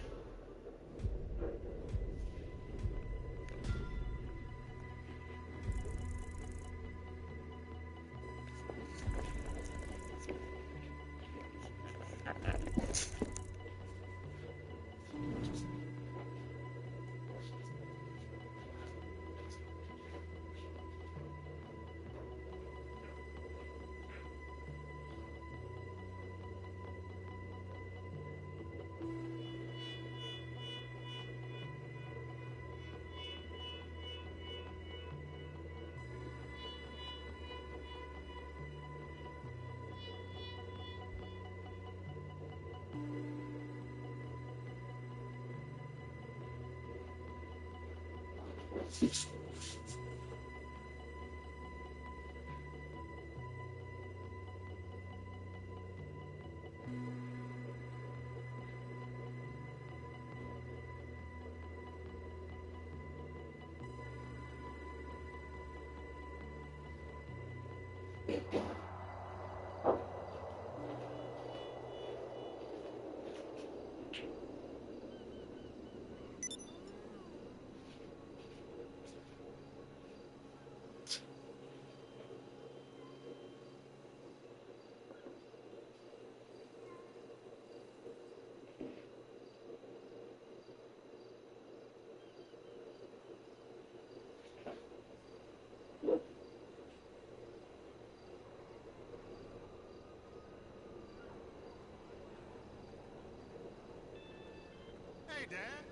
Hey, Dad.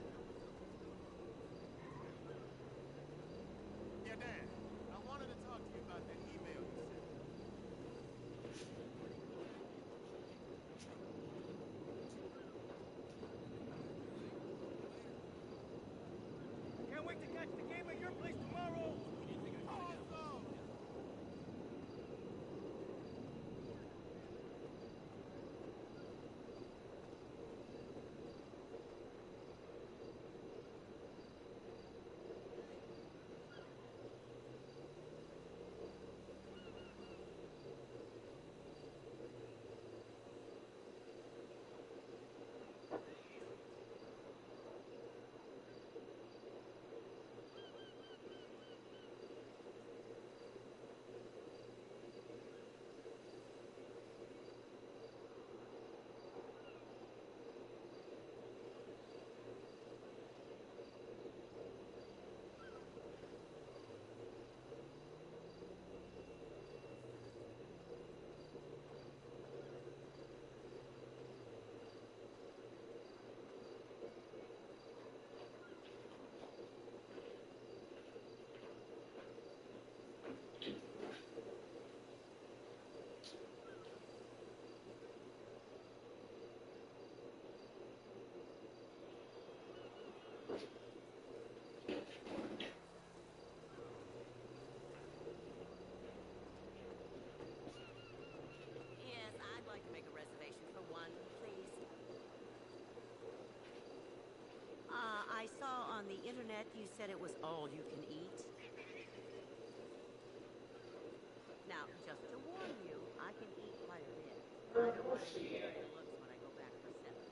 Yeah, Dad. I wanted to talk to you about that email you sent. Can't wait to catch the game at your place tomorrow. Awesome. on the internet, you said it was all you can eat. Now, just to warn you, I can eat quite a bit. I don't want any dirty looks when I go back for settlement.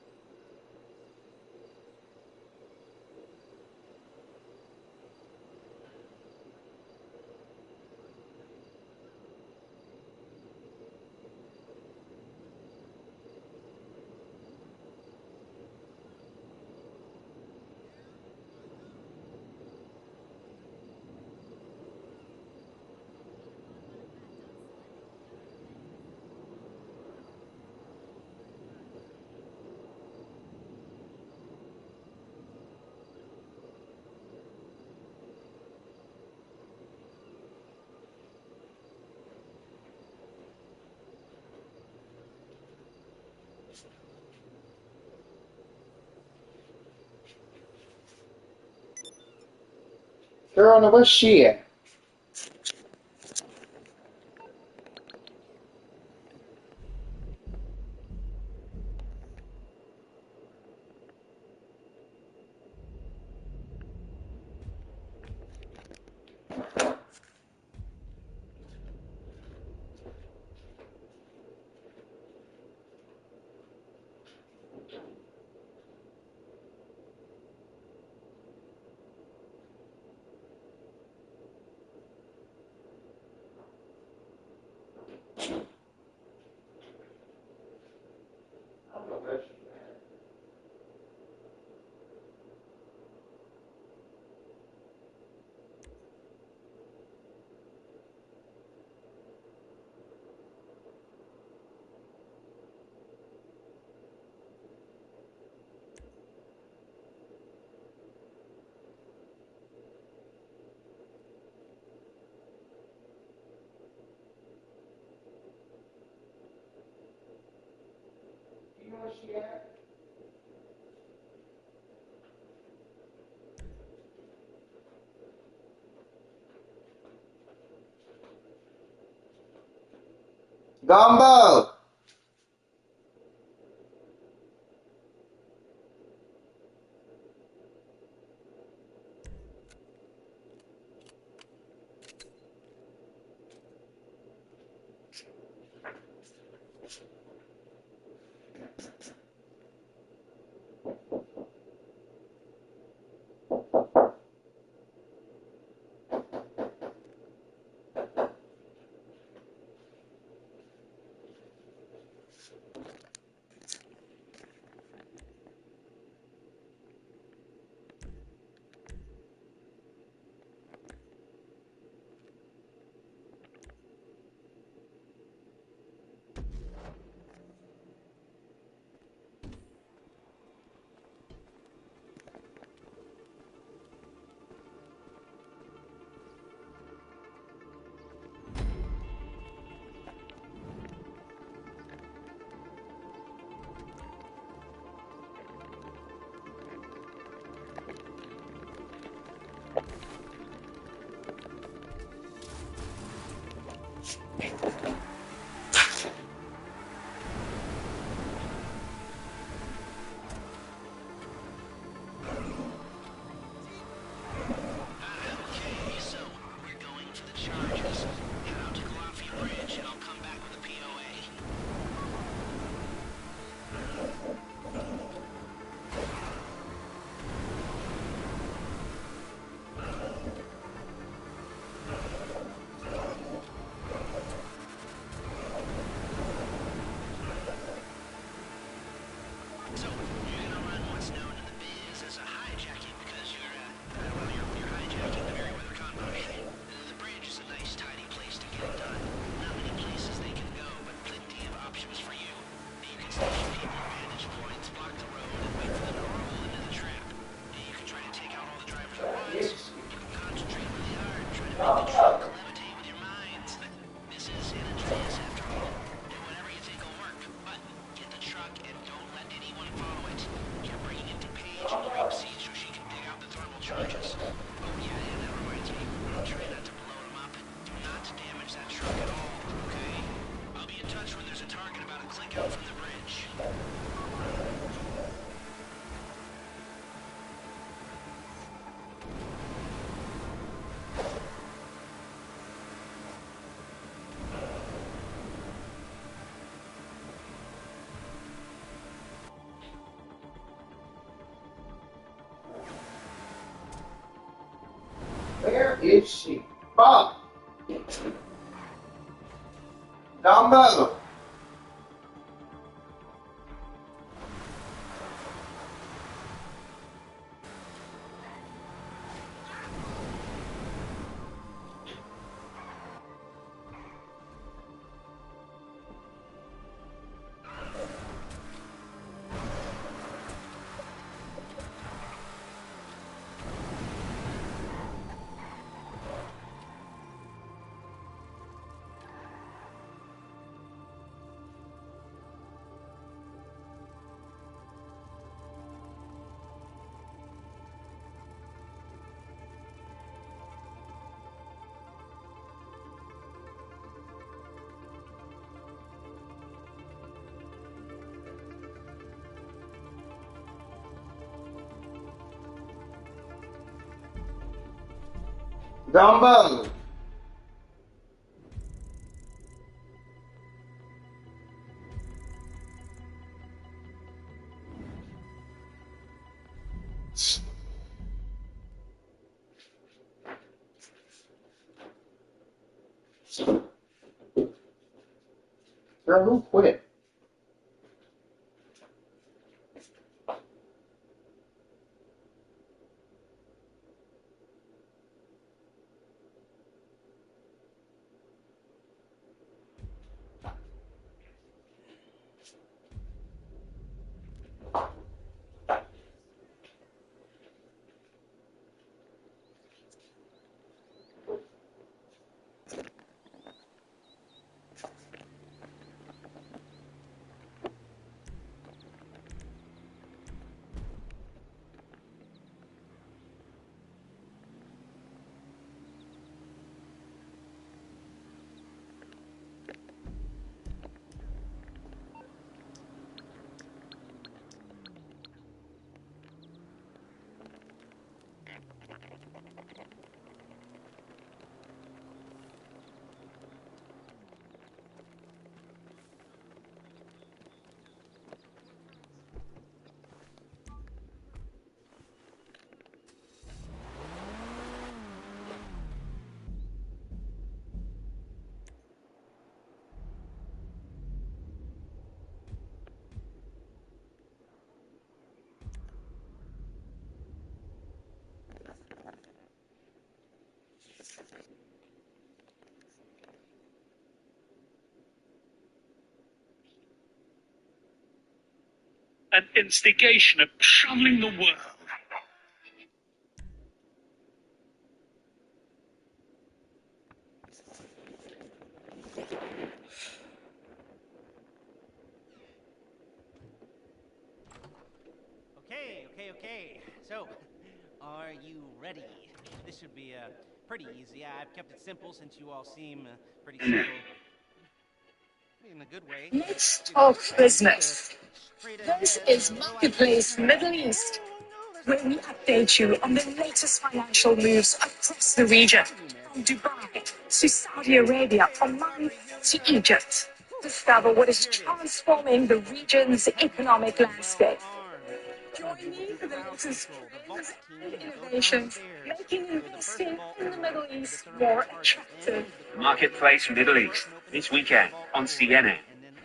Girl, where's she at? Gumbo! Is she? Bob! Gumbo! Gumbo! Girl, who quit? An instigation of troubling the world. Okay. So, are you ready? This should be pretty easy. I've kept it simple since you all seem pretty simple. In a good way. Let's talk business. This is Marketplace Middle East, where we update you on the latest financial moves across the region, from Dubai to Saudi Arabia, Oman to Egypt. Discover what is transforming the region's economic landscape. Join me for the latest trends and innovations, making investing in the Middle East more attractive. Marketplace Middle East, this weekend on CNN.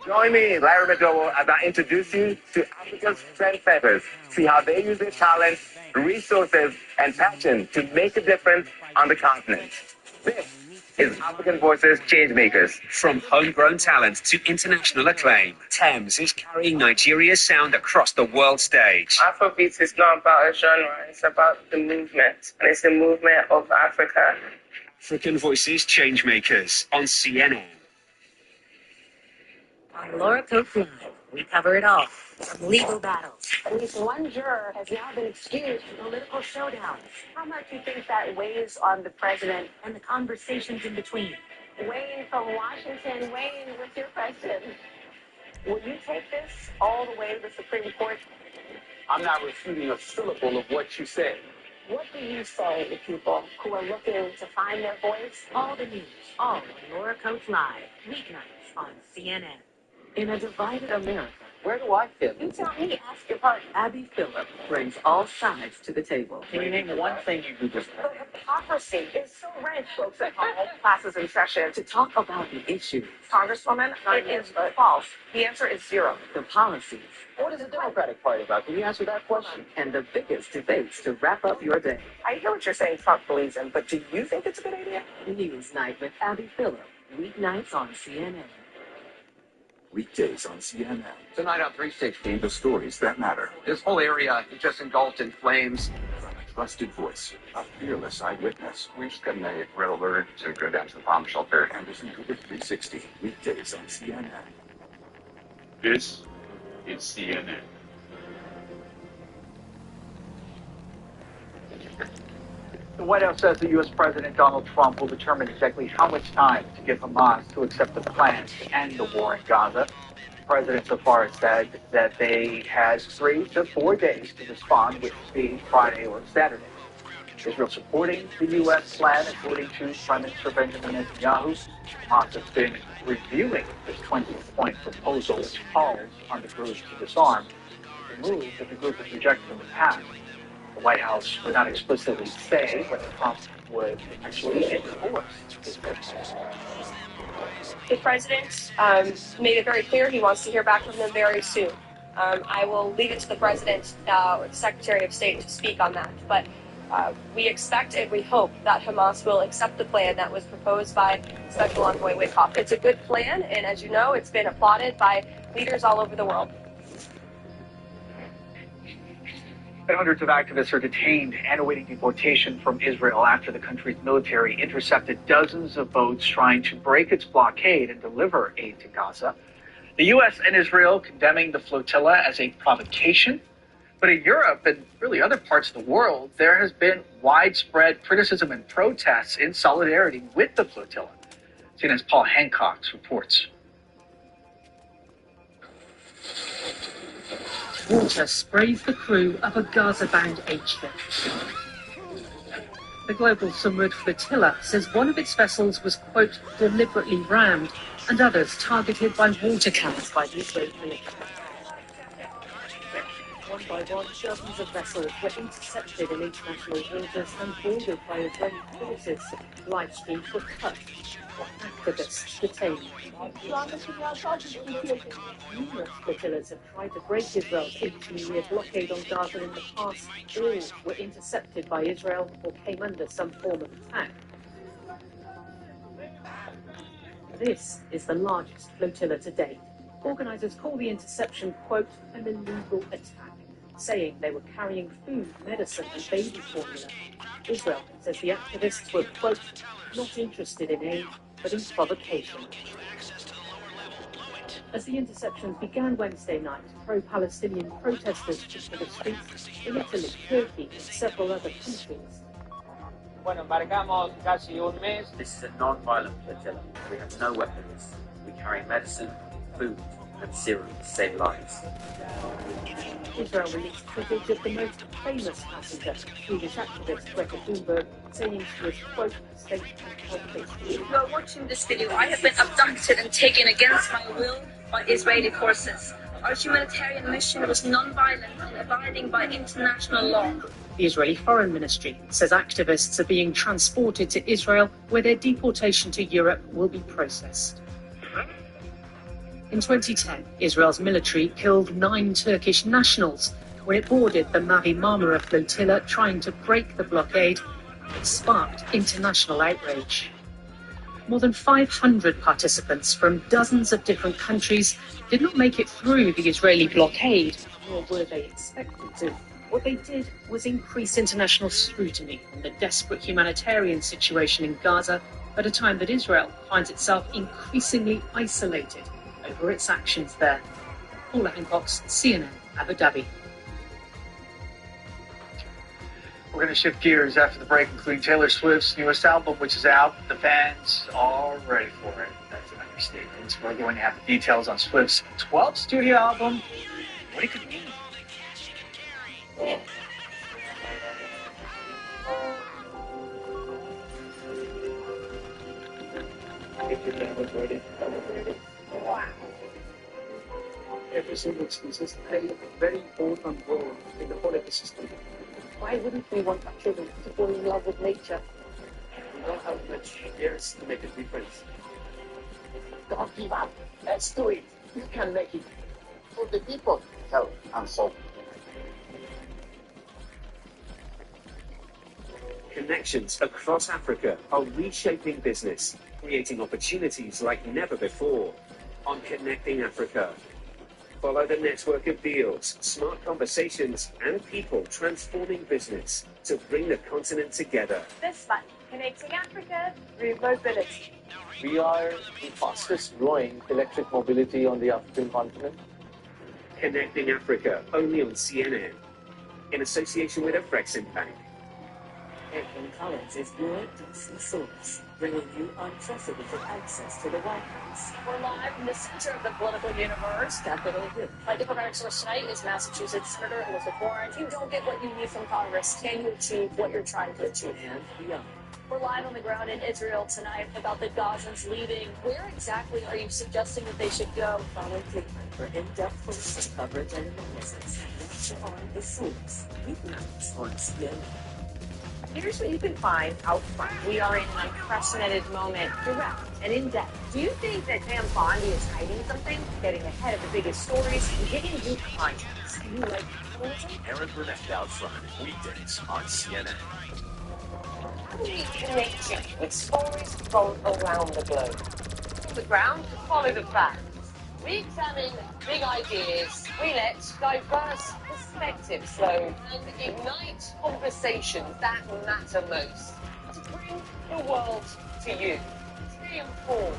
Join me, Larry McDowell, as I introduce you to Africa's trendsetters. See how they use their talent, resources, and passion to make a difference on the continent. This is African Voices Changemakers. From homegrown talent to international acclaim, Thames is carrying Nigeria's sound across the world stage. Afrobeats is not about a genre, it's about the movement. And it's the movement of Africa. African Voices Changemakers on CNN. On Laura Coke Live, we cover it all, from legal battles. At least one juror has now been excused from political showdowns. How much do you think that weighs on the president and the conversations in between? Weighing from Washington, weighing with your question. Will you take this all the way to the Supreme Court? I'm not refuting a syllable of what you said. What do you say to people who are looking to find their voice? All the news, all on Laura Coke Live, weeknights on CNN. In a divided America, Where do I fit? You tell me, ask your partner. Abby Phillip brings all sides to the table. Can you name one thing you do differently? The hypocrisy is so rank, folks at home. Classes in session. To talk about the issues, Congresswoman, it is false. The answer is zero. the policies, What is the Democratic Party about? Can you answer that question? and the biggest debates to wrap up your day. I hear what you're saying Trump believes in, but do you think it's a good idea? News Night with Abby Phillip, weeknights on CNN. Weekdays on CNN. Tonight on 360, the stories that matter. This whole area just engulfed in flames. From a trusted voice, a fearless eyewitness. We just gotten a red alert to go down to the bomb shelter. And listen to the 360 weekdays on CNN. This is CNN. The White House says the U.S. President Donald Trump will determine exactly how much time to give Hamas to accept the plan to end the war in Gaza. The president so far has said that they has 3 to 4 days to respond, which will be Friday or Saturday. Israel supporting the U.S. plan, according to Prime Minister Benjamin Netanyahu. Hamas has been reviewing this 20-point proposal, which calls on the group to disarm, the move that the group has rejected in the past. The White House would not explicitly say whether Trump would actually enforce this proposal. The president made it very clear he wants to hear back from them very soon. I will leave it to the president or the Secretary of State to speak on that. But we expect and we hope that Hamas will accept the plan that was proposed by Special Envoy Witkoff. It's a good plan, and as you know, it's been applauded by leaders all over the world. And hundreds of activists are detained and awaiting deportation from Israel after the country's military intercepted dozens of boats trying to break its blockade and deliver aid to Gaza. The U.S. and Israel condemning the flotilla as a provocation. But in Europe and really other parts of the world, there has been widespread criticism and protests in solidarity with the flotilla. CNN's Paul Hancock reports. Water sprays the crew of a Gaza-bound H-ship. The global Samud flotilla says one of its vessels was, quote, deliberately rammed, and others targeted by water cannons by the Israeli military. One by one, dozens of vessels were intercepted in international waters and boarded by Israeli forces. Live streams were cut, while activists detained. Numerous flotillas have tried to break Israel's 18-year blockade on Gaza in the past. All were intercepted by Israel or came under some form of attack. This is the largest flotilla to date. Organisers call the interception, quote, an illegal attack, saying they were carrying food, medicine and baby formula. Israel says the activists were, quote, not interested in aid, but in provocation. As the interceptions began Wednesday night, pro-Palestinian protesters took to the streets in Italy, Turkey and several other countries. This is a non-violent flotilla. We have no weapons. We carry medicine, food and serum to save lives. Israel released footage of the most famous passenger, Swedish activist Greta Thunberg, saying she was, quote, safe and healthy. You are watching this video. I have been abducted and taken against my will by Israeli forces. Our humanitarian mission was non-violent and abiding by international law. The Israeli Foreign Ministry says activists are being transported to Israel, where their deportation to Europe will be processed. In 2010, Israel's military killed 9 Turkish nationals when it boarded the Mavi Marmara flotilla trying to break the blockade. It sparked international outrage. More than 500 participants from dozens of different countries did not make it through the Israeli blockade, nor were they expected to. What they did was increase international scrutiny on the desperate humanitarian situation in Gaza at a time that Israel finds itself increasingly isolated over its actions there. Paula Hancock's CNN, Abu Dhabi. We're going to shift gears after the break, including Taylor Swift's newest album, which is out. The fans are ready for it. That's an understatement. We're going to have the details on Swift's 12th studio album, what it could mean. Every single species play a very important role in the whole ecosystem. Why wouldn't we want our children to fall in love with nature? We don't have much years to make a difference. Don't give up. Let's do it. You can make it. For the people, health and hope. Connections across Africa are reshaping business, creating opportunities like never before. On Connecting Africa, follow the network of deals, smart conversations, and people transforming business to bring the continent together. This month, Connecting Africa through mobility. We are the fastest growing electric mobility on the African continent. Connecting Africa, only on CNN, in association with a Frexit Bank. Edwin Collins is your DC source, bringing you unprecedented access to the White House. We're live in the center of the political universe, Capitol Hill. My diplomatic source tonight is Massachusetts Senator Elizabeth Warren. If you don't get what you need from Congress, can you achieve what you're trying to achieve? And beyond. We're live on the ground in Israel tonight about the Gazans leaving. Where exactly are you suggesting that they should go? Follow Cleveland for in-depth political coverage and analysis. Lecture on The Source, weeknights on CNN. Here's what you can find out front. We are in an unprecedented moment, direct and in-depth. Do you think that Pam Bondi is hiding something, getting ahead of the biggest stories, and giving you context? You like capitalism? Aaron Burnett out front, weekdays on CNN. We connect you with stories from around the globe. From the ground to follow the facts. We examine big ideas, we let diverse perspectives flow and ignite conversations that matter most to bring the world to you. Stay informed,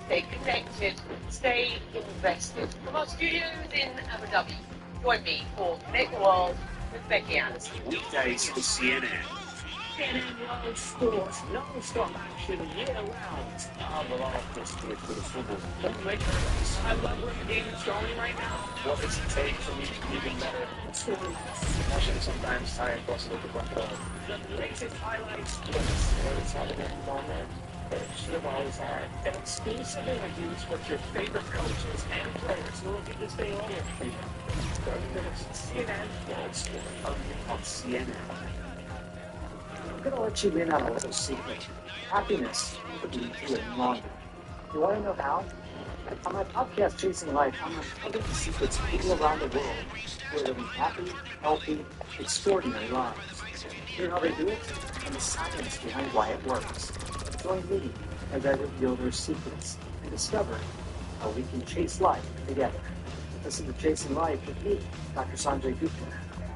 stay connected, stay invested. From our studios in Abu Dhabi, join me for Connect the World with Becky Anderson. Weekdays on CNN. CNN World Sports, non-stop action year-round. I'm a lot of this to the football. I love where the game is going right now. What does it take for me to be even better? Watching sometimes tired, plus look at the latest highlights. What is happening at the moment. Should have always had an exclusive interviews with your favorite coaches and players who will get this thing over. 30 minutes of CNN World Sport only on CNN. I'm gonna let you in on a little secret. Happiness could lead to it longer. You wanna know how? On my podcast, Chasing Life, I'm uncovering the secrets of people around the world who are living happy, healthy, extraordinary lives. Hear how they do it? And the science behind why it works. Join me as I reveal their secrets and discover how we can chase life together. Listen to Chasing Life with me, Dr. Sanjay Gupta,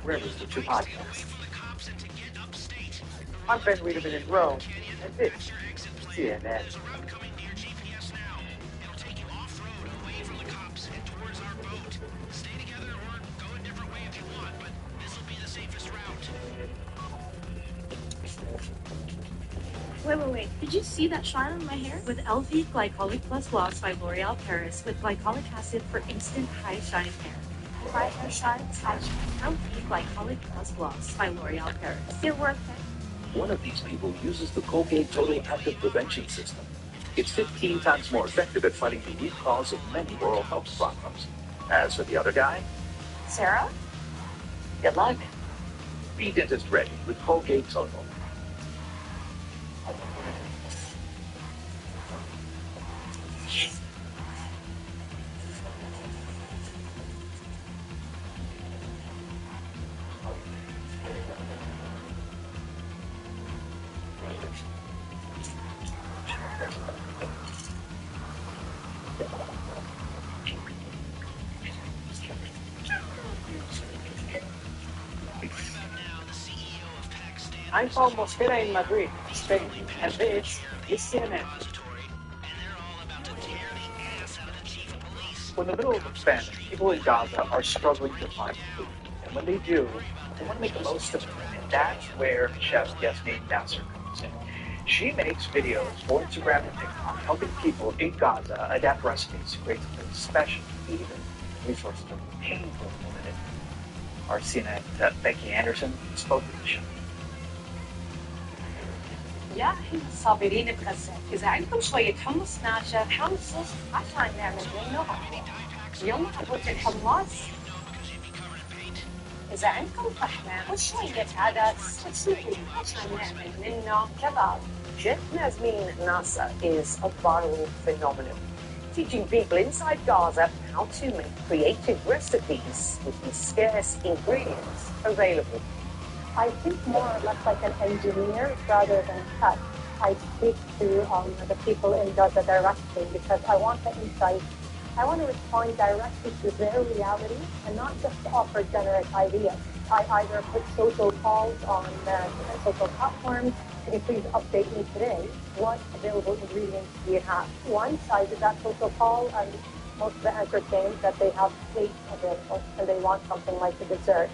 wherever you get your podcasts. I'm Ben Wiedemann in Rome, and this is CNN. Wait. Did you see that shine on my hair? With LV Glycolic Plus Gloss by L'Oreal Paris with glycolic acid for instant high shine hair. My hair shines high shine. LV Glycolic Plus Gloss by L'Oreal Paris. You're worth it. One of these people uses the Colgate Total Active Prevention System. It's 15 times more effective at fighting the root cause of many oral health problems. As for the other guy, Sarah? Good luck. be dentist ready with Colgate Total. I'm Paul Mosquera in Madrid, Spain, and this is CNN. We're in the middle of a famine. People in Gaza are struggling to find food. And when they do, they want to make the most of it. And that's where Chef Yasmin Nasser comes in. She makes videos for Instagram and TikTok helping people in Gaza adapt recipes to create something special, even resources are painfully limited. Our CNN Becky Anderson spoke to the show. يا أخي الصابرين بغزة إذا عندكم شوية حمص ناشف حمص عشان نعمل منه أكل اليوم حبوت الحمص إذا عندكم فحمة وشوية عدس وتسلقوه عشان نعمل منه كباب. Chef Nazmeen Nasser is a viral phenomenon, teaching people inside Gaza how to make creative recipes with the scarce ingredients available. I think more or less like an engineer rather than a chef. I speak to the people in Gaza directly because I want the insight. I want to respond directly to their reality and not just offer generic ideas. I either put social calls on social platforms. Can you please update me today? What available ingredients do you have? Once I did that social call, and most of the answer came that they have cake available and they want something like a dessert.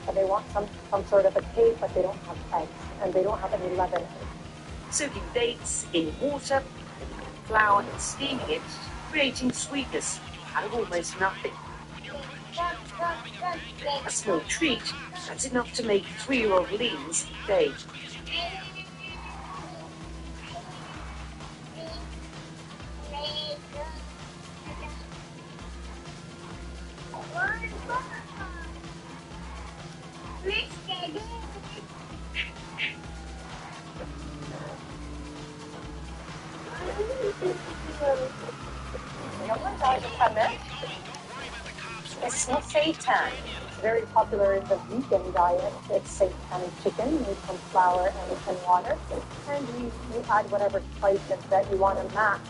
And they want some sort of a cake, but they don't have eggs and they don't have any leaven. Soaking dates in water, flour and steaming it, creating sweetness out of almost nothing. A small treat, that's enough to make 3-year-old Lee's day. It's seitan. It's very popular in the vegan diet. It's seitan chicken made from flour and water. And you add whatever spices that you want to match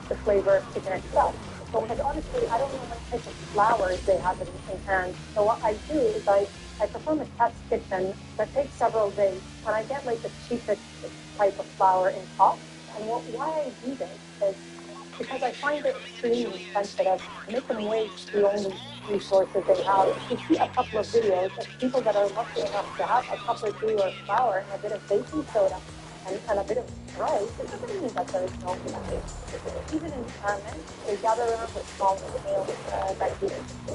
the flavor of chicken itself. So, and honestly, I don't know what type of flours they have in hand. So what I do is I perform a test kitchen that takes several days, and I get like the cheapest type of flour in top. And why I do this is because I find it extremely sensitive. Make them waste the only resources they have. You see a couple of videos of people that are lucky enough to have a cup or two of flour and a bit of baking soda and a bit of rice. It doesn't mean that there is no food. Even in famine, they gather around with small meals that you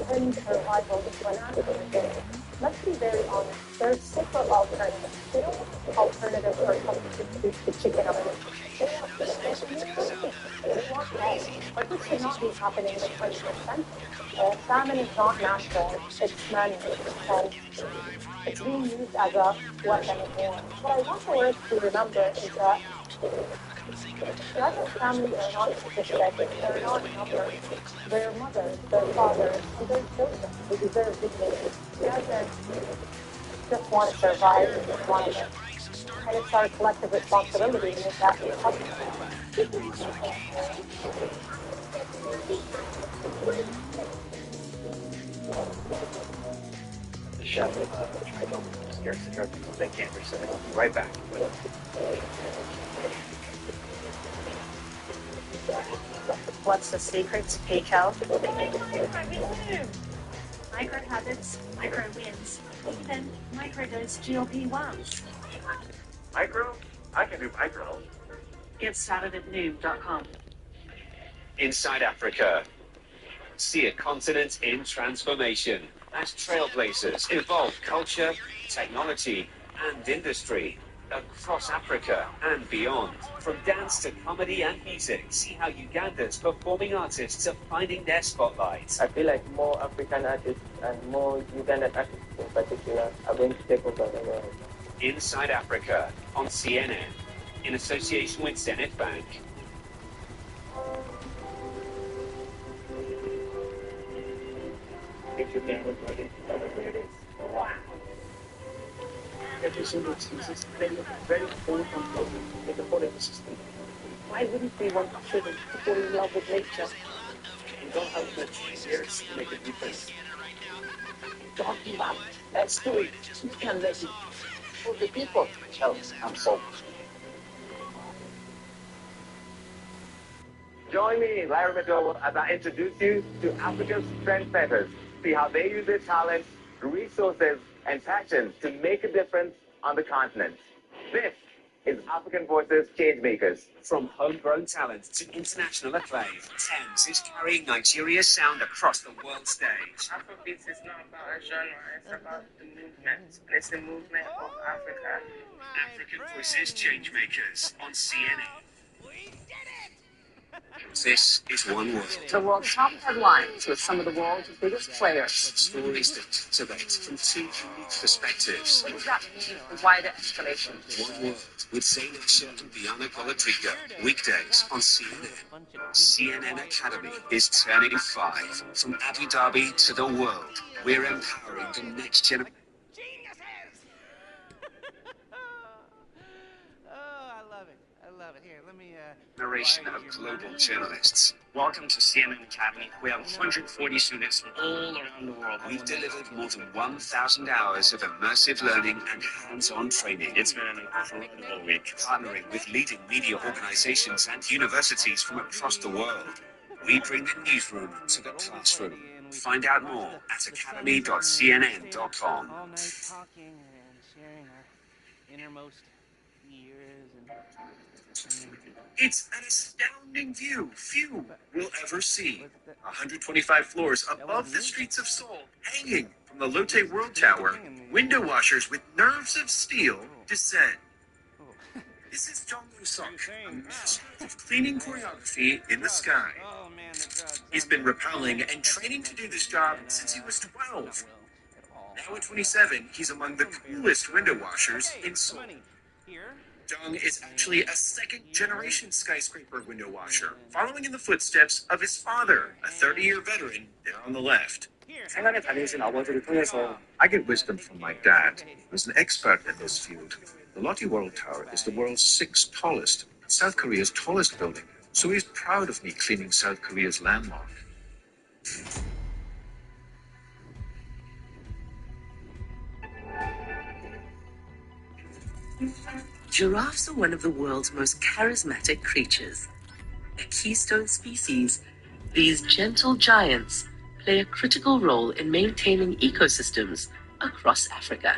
turn survival into an activity. Let's be very honest. There's safer alternatives. They don't want alternatives or substitutes to chicken or anything. They want eggs. But this should not be happening in the 21st century. Famine is not natural. It's man-made. And it's being used as a weapon of war. What I want the world to remember is that Gaza's families are not statistics. They're not numbers. They're mothers, their fathers, and their children who deserve dignity. Gaza just want to survive and just want to live. And it's our collective responsibility to make that possible. The chef tried to scare the people they can't resist. I'll be right back. What's the secret to peak health? Micro habits, micro wins. Even microdose GLP-1s. Micro? I can do micro. Get started at noom.com. Inside Africa. See a continent in transformation as trailblazers evolve culture, technology, and industry across Africa and beyond. From dance to comedy and music, see how Uganda's performing artists are finding their spotlight. I feel like more African artists and more Ugandan artists in particular are going to take over the world. Inside Africa on CNN in association with Zenith Bank. If you can look like it, there it is. Wow. Every single season, they look very full and lovely in the whole ecosystem. Why wouldn't we want children to fall in love with nature? You don't have much years to make a difference. Talking about it. Let's do it. You can let it for the people. Health and hope. Join me, Larry McDowell, as I introduce you to Africa's trendsetters. See how they use their talents, resources, and passion to make a difference on the continent. This is African Voices Changemakers. From homegrown talent to international acclaim, Thames is carrying Nigeria's sound across the world stage. Afrobeats is not about a genre, it's about the movement. And it's the movement of Africa. African Voices Changemakers on CNN. We did it! This is one world. The world's top headlines with some of the world's biggest players. Stories that captivate from two unique perspectives. What does that mean for wider escalation? One world with Zain Asher and Biana Golatriga. Weekdays on CNN. CNN Academy is turning 5. From Abu Dhabi to the world, we're empowering the next generation. Oh, I love it. I love it. Here, let me, Generation of global journalists. Welcome to CNN Academy. We have 140 students from all around the world. We've delivered more than 1,000 hours of immersive learning and hands-on training. It's been an incredible week. Partnering with leading media organizations and universities from across the world. We bring the newsroom to the classroom. Find out more at academy.cnn.com. all night talking and sharing our innermost fears and It's an astounding view. Few will ever see. 125 floors above the streets of Seoul, hanging from the Lotte World Tower, window washers with nerves of steel descend. This is Jong Woo-suk, a master of cleaning choreography in the sky. He's been rappelling and training to do this job since he was 12. Now at 27, he's among the coolest window washers in Seoul. Jung is actually a second-generation skyscraper window washer, following in the footsteps of his father, a 30-year veteran there on the left. I get wisdom from my dad, who's an expert in this field. The Lotte World Tower is the world's 6th tallest, South Korea's tallest building, so he's proud of me cleaning South Korea's landmark. Giraffes are one of the world's most charismatic creatures. A keystone species, these gentle giants play a critical role in maintaining ecosystems across Africa.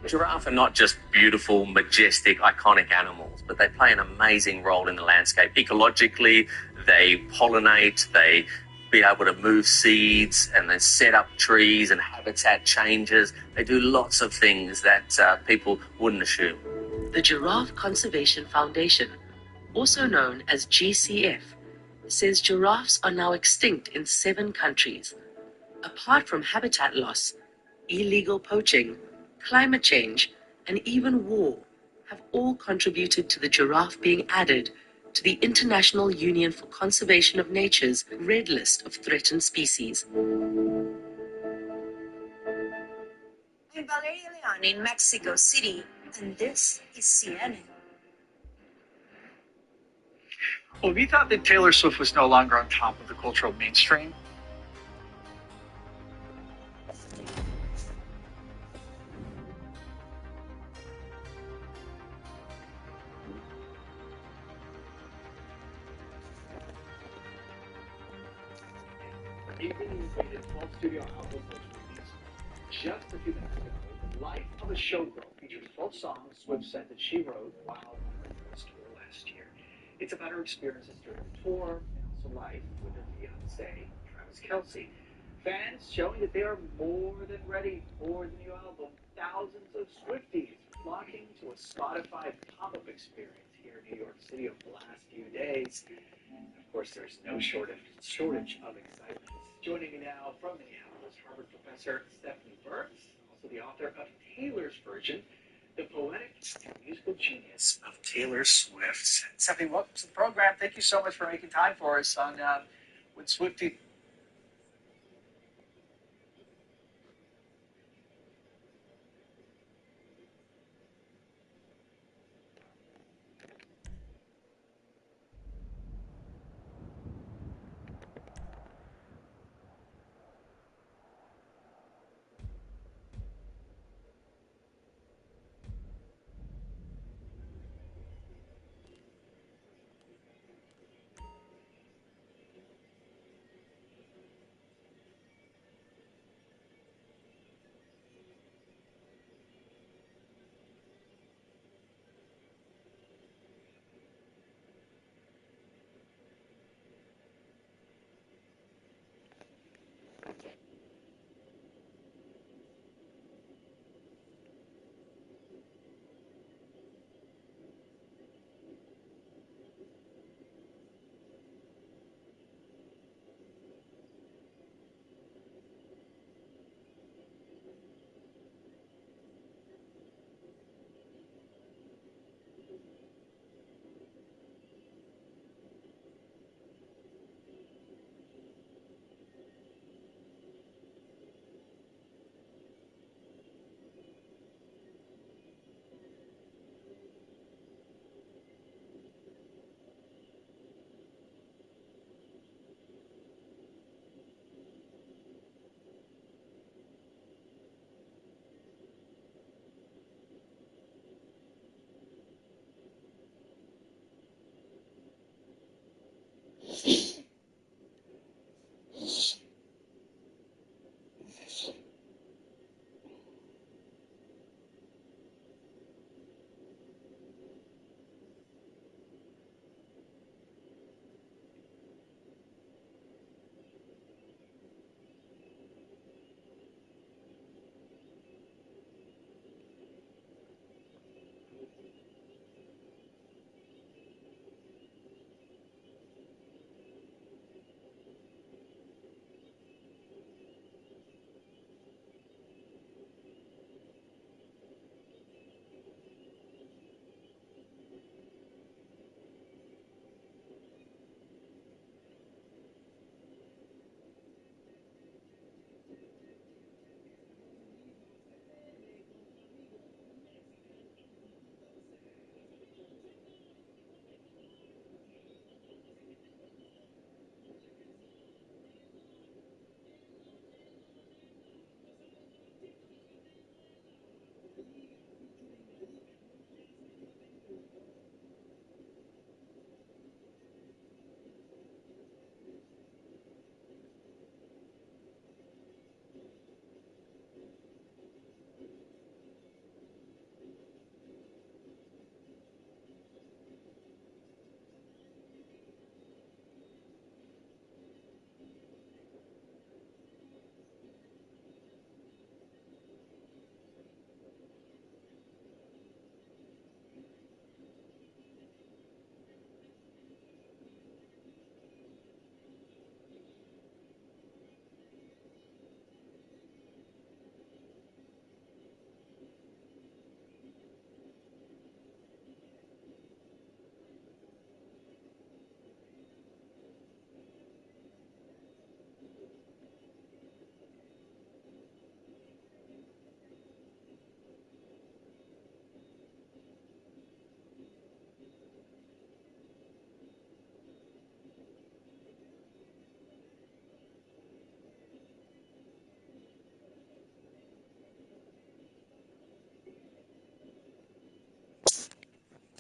Giraffe are not just beautiful, majestic, iconic animals, but they play an amazing role in the landscape. Ecologically, they pollinate, they be able to move seeds and then set up trees and habitat changes. They do lots of things that people wouldn't assume. The Giraffe Conservation Foundation, also known as GCF, says giraffes are now extinct in 7 countries. Apart from habitat loss, illegal poaching, climate change, and even war have all contributed to the giraffe being added to the International Union for Conservation of Nature's Red List of Threatened Species. I'm Valeria Leon in Mexico City, and this is CNN. Well, if you thought that Taylor Swift was no longer on top of the cultural mainstream, studio album was released just a few minutes ago. Life of a Showgirl features 12 songs Swift said that she wrote while on the festival last year. It's about her experiences during the tour and also life with her fiancé, Travis Kelce. Fans showing that they are more than ready for the new album. Thousands of Swifties flocking to a Spotify pop-up experience here in New York City over the last few days. Of course, there's no shortage of excitement. Joining me now from Minneapolis, Harvard professor Stephanie Burks, also the author of Taylor's Version, the poetic and musical genius of Taylor Swift. Stephanie, welcome to the program. Thank you so much for making time for us on with Swiftie.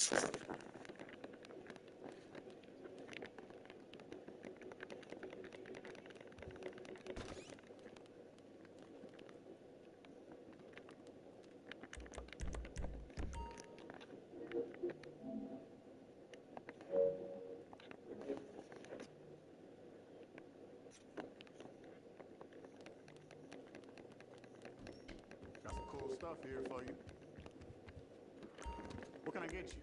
Got some cool stuff here for you. What can I get you?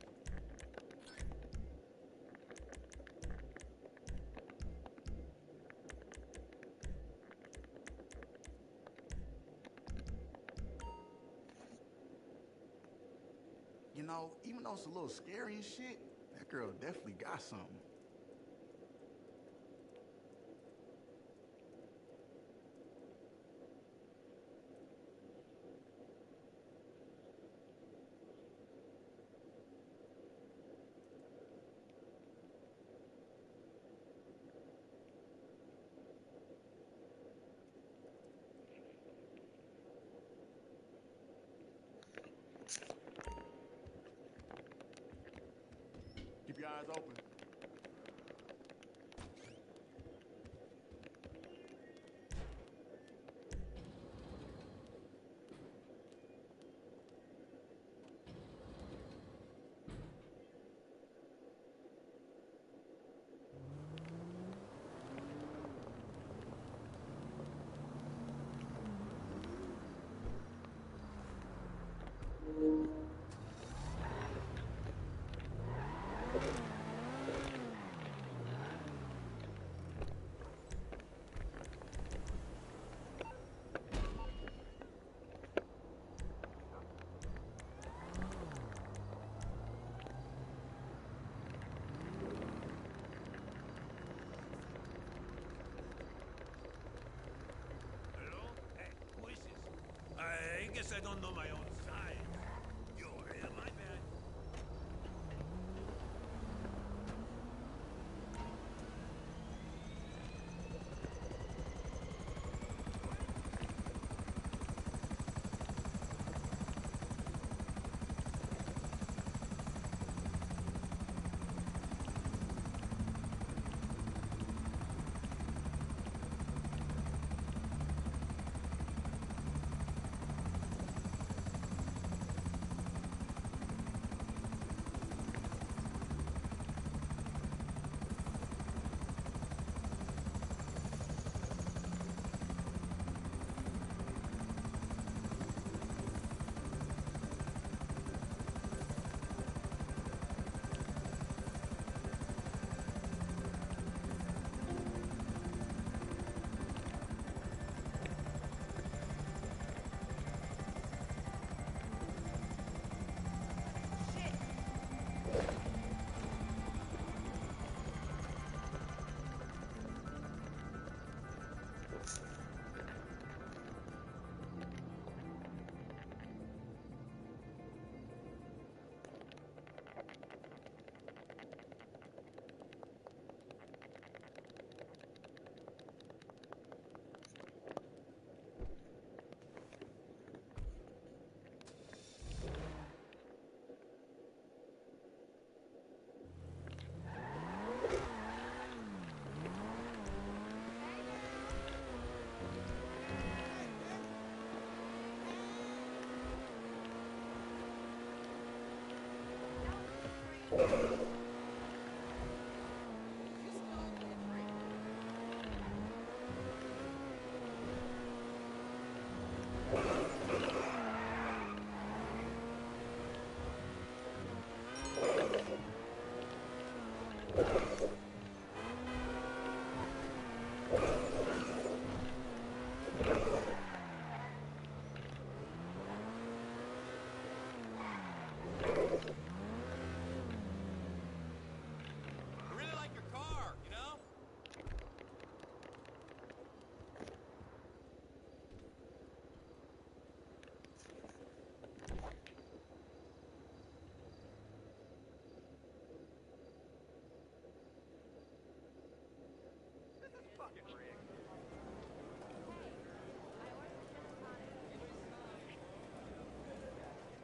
You know, even though it's a little scary and shit, that girl definitely got something. Keep your eyes open. I guess I don't know my own size. Yo, yeah, my bad.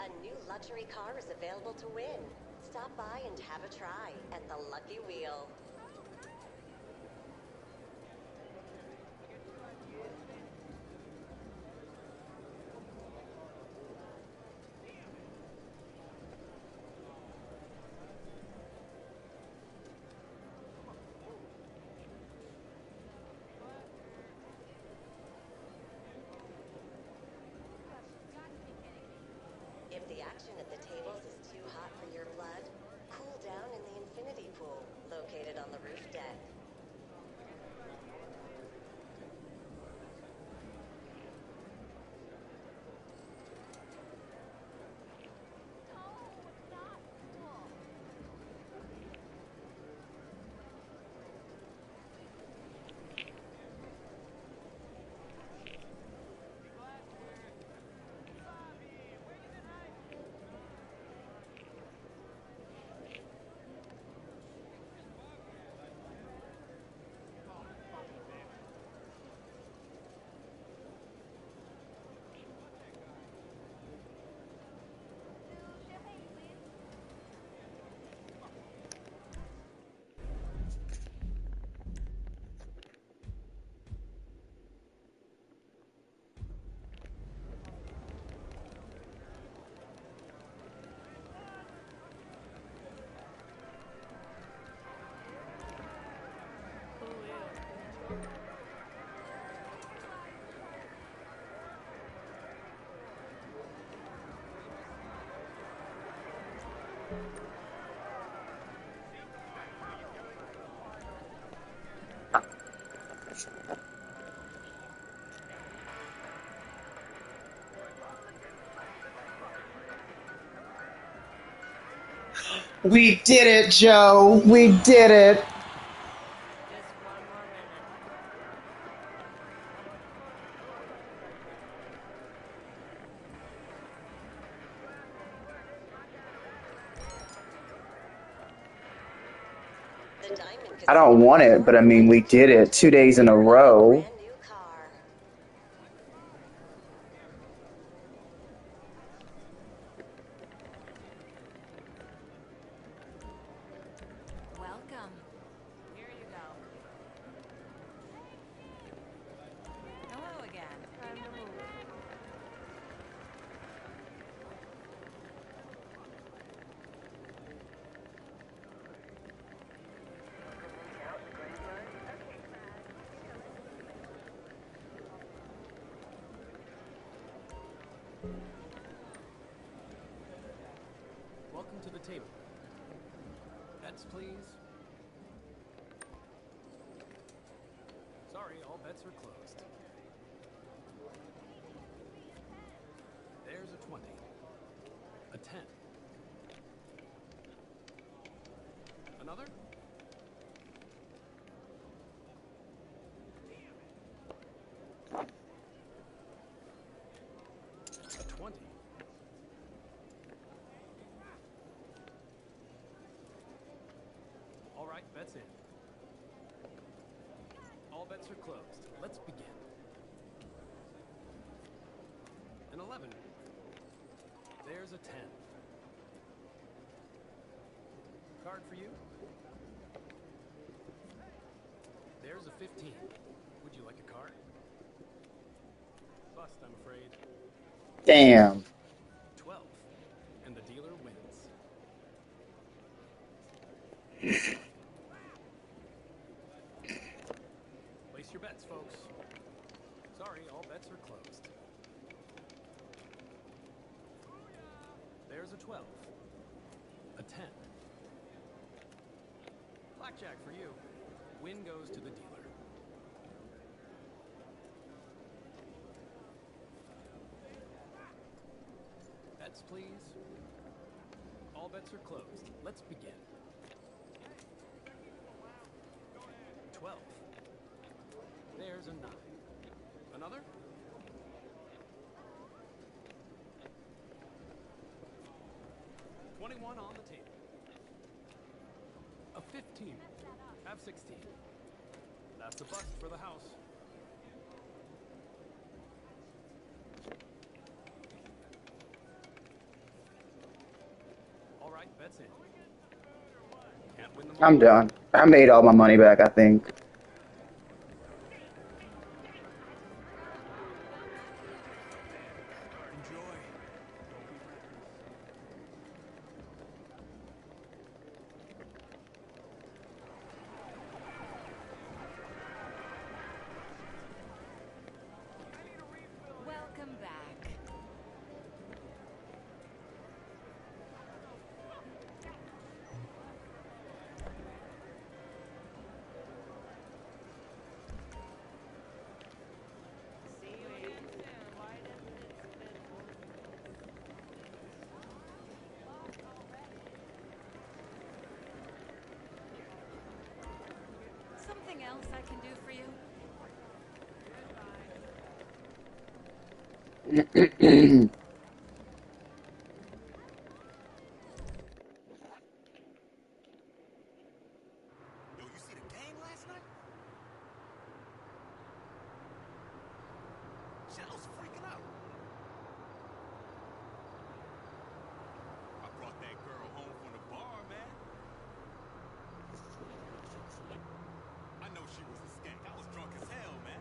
A new luxury car is available to win. Stop by and have a try at the Lucky Wheel. If the action at the tables is too hot for your blood, cool down in the infinity pool located on the roof deck. We did it, Joe. We did it. I don't want it, but I mean, we did it 2 days in a row. Welcome. Here you go. Hello again. Time to move. Welcome to the table. Bets, please. Sorry, all bets are closed. There's a 20. A 10. Another? A 20. All right, bets in. All bets are closed. Let's begin. An 11. There's a 10. Card for you. There's a 15. Would you like a card? Bust, I'm afraid. Damn. 12. And the dealer wins. Place your bets, folks. Sorry, all bets are closed. There's a 12. A 10. Blackjack for you. Win goes to the dealer. Bets, please. All bets are closed. Let's begin. 12. There's a 9. Another? $21 on the table. A 15. Have 16. That's a bust for the house. All right, that's it. Can't win them I'm done. I made all my money back, I think. Enjoy. Welcome back. See you again soon. Why doesn't it spit something else I can do for you? Yo, you see the game last night? Shit, I was freaking out. I brought that girl home from the bar, man. I know she was a skank. I was drunk as hell, man.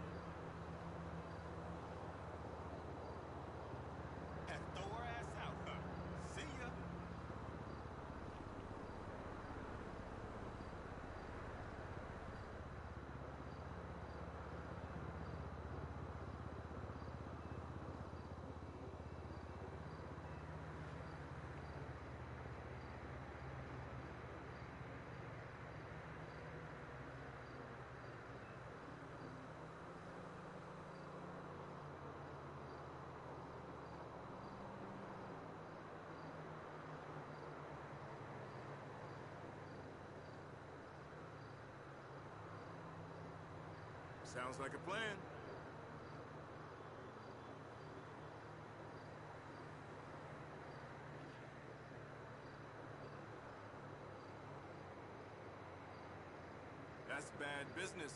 Had to throw her ass out, huh? See ya. Sounds like a plan. That's bad business.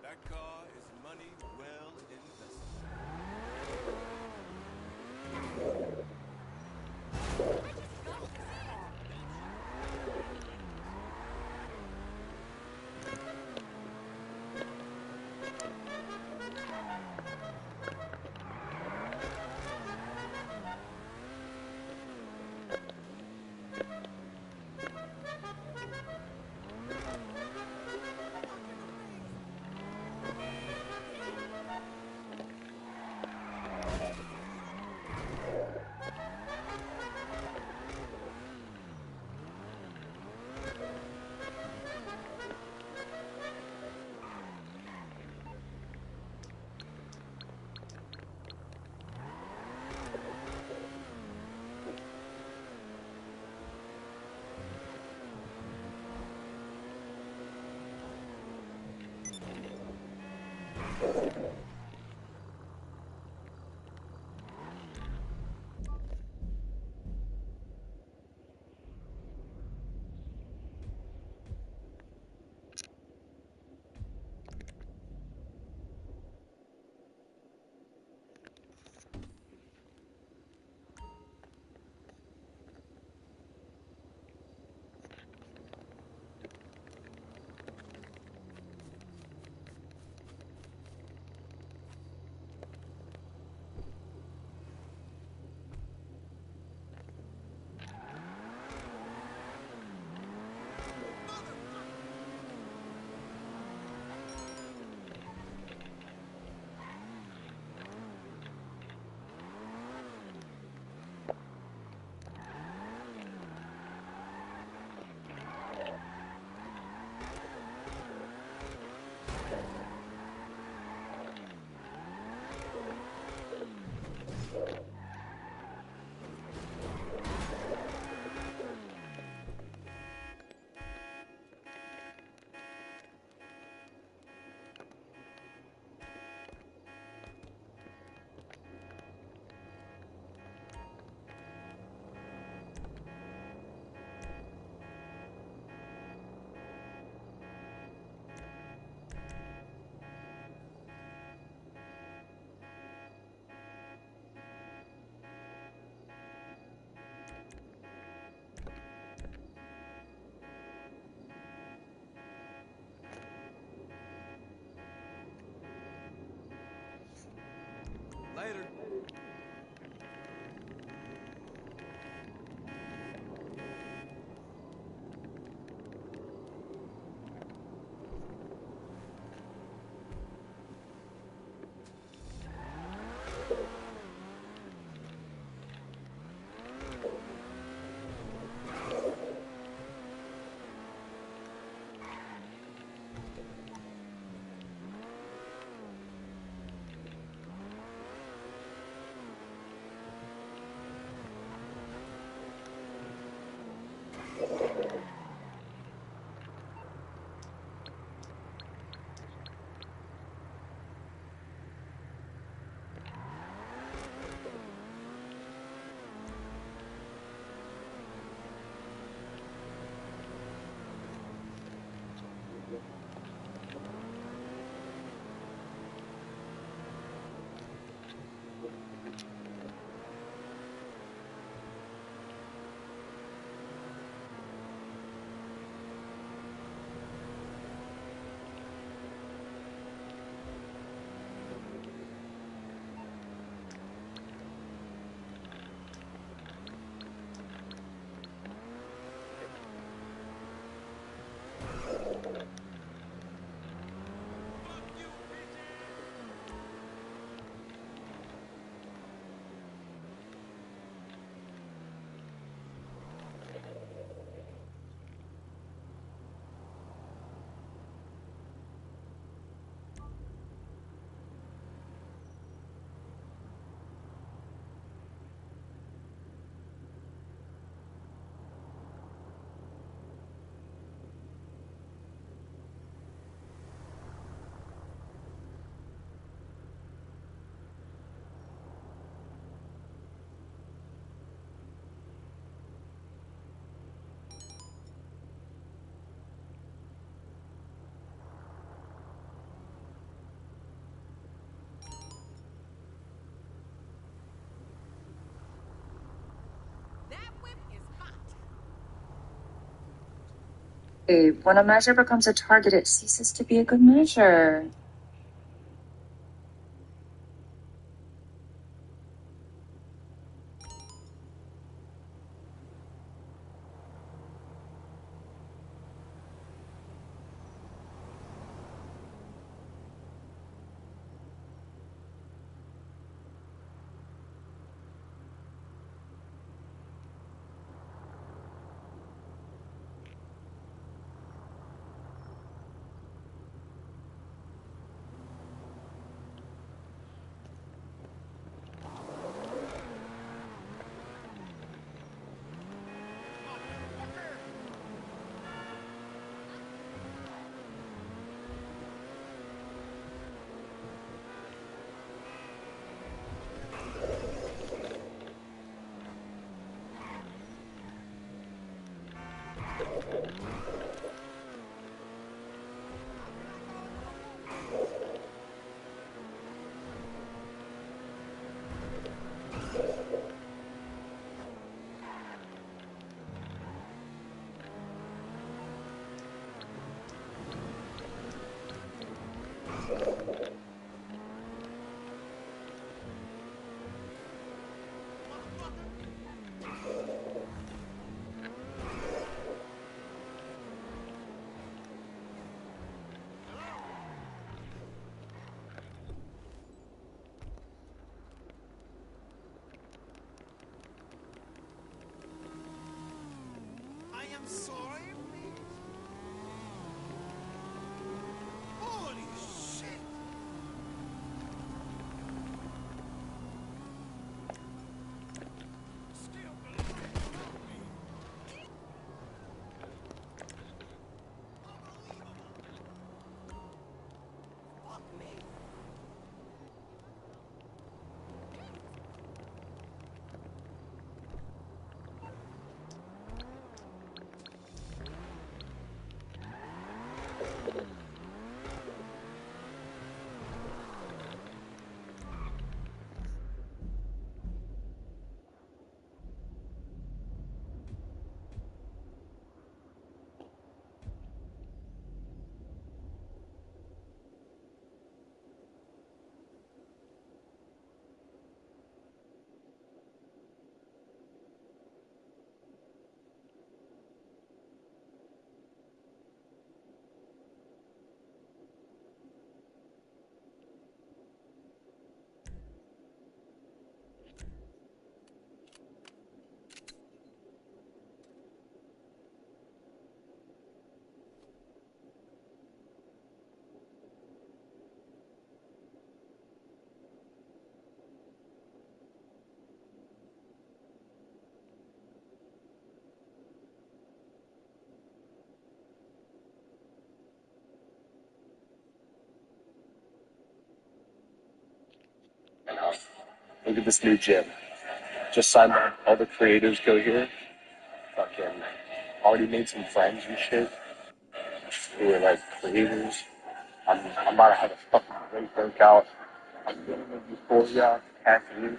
That car is money well invested. Babe, when a measure becomes a target, it ceases to be a good measure. I am sorry, please. Holy shit! Still below me. Fuck me. Look at this new gym. Just signed up. All the creators go here. Fucking already made some friends and shit who are like creators. I'm about to have a fucking great workout. I'm feeling euphoria, caffeine.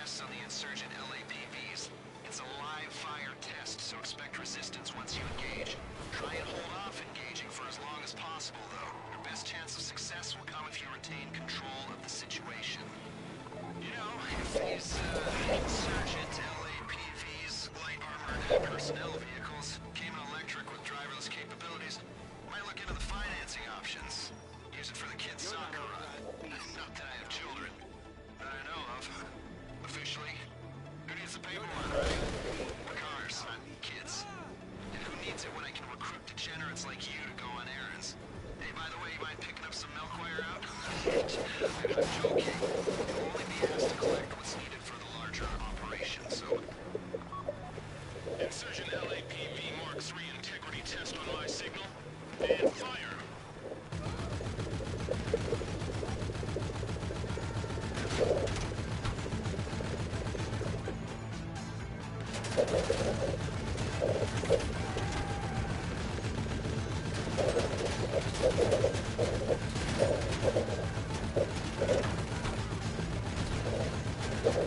tests on the insurgent LAPVs. It's a live fire test, so expect resistance once you engage. Try and hold off engaging for as long as possible, though. Your best chance of success will come if you retain control of the situation. You know, if these insurgent LAPVs, light armored personnel vehicles, came in electric with driverless capabilities, might look into the financing options. Use it for the kids' soccer run. Not that I have children. That I know of. Officially. Who needs the paperwork, right? Cars. Kids. And who needs it when I can recruit degenerates like you to go on errands? Hey, by the way, you mind picking up some milk while you're out? I'm joking. You'll only be asked to collect what's needed for the larger operation, so... Insurgent LAPV Mark III integrity test on my signal. And fire!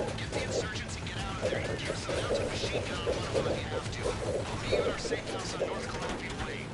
Get the insurgents and get out of there. Use the mounted machine gun on one of them if you have to. I'll meet you at our safe house on North Columbia Way.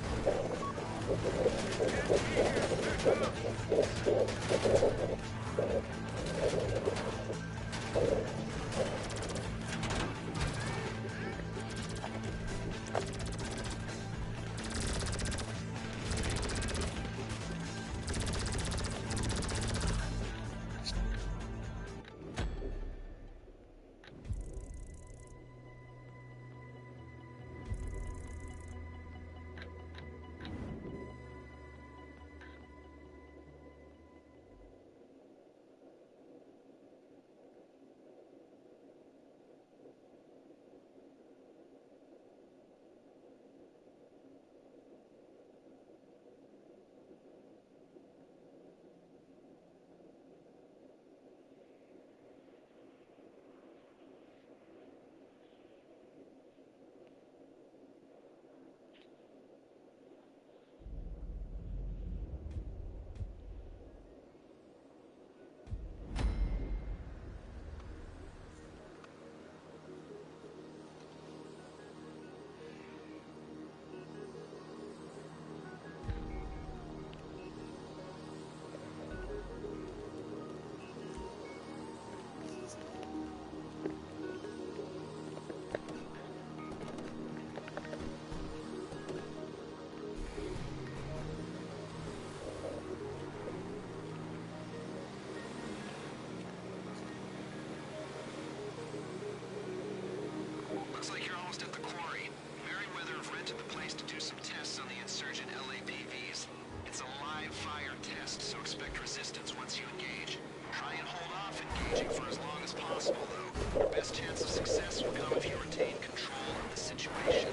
Looks like you're almost at the quarry. Merryweather have rented the place to do some tests on the insurgent LAPVs. It's a live fire test, so expect resistance once you engage. Try and hold off engaging for as long as possible, though. Your best chance of success will come if you retain control of the situation.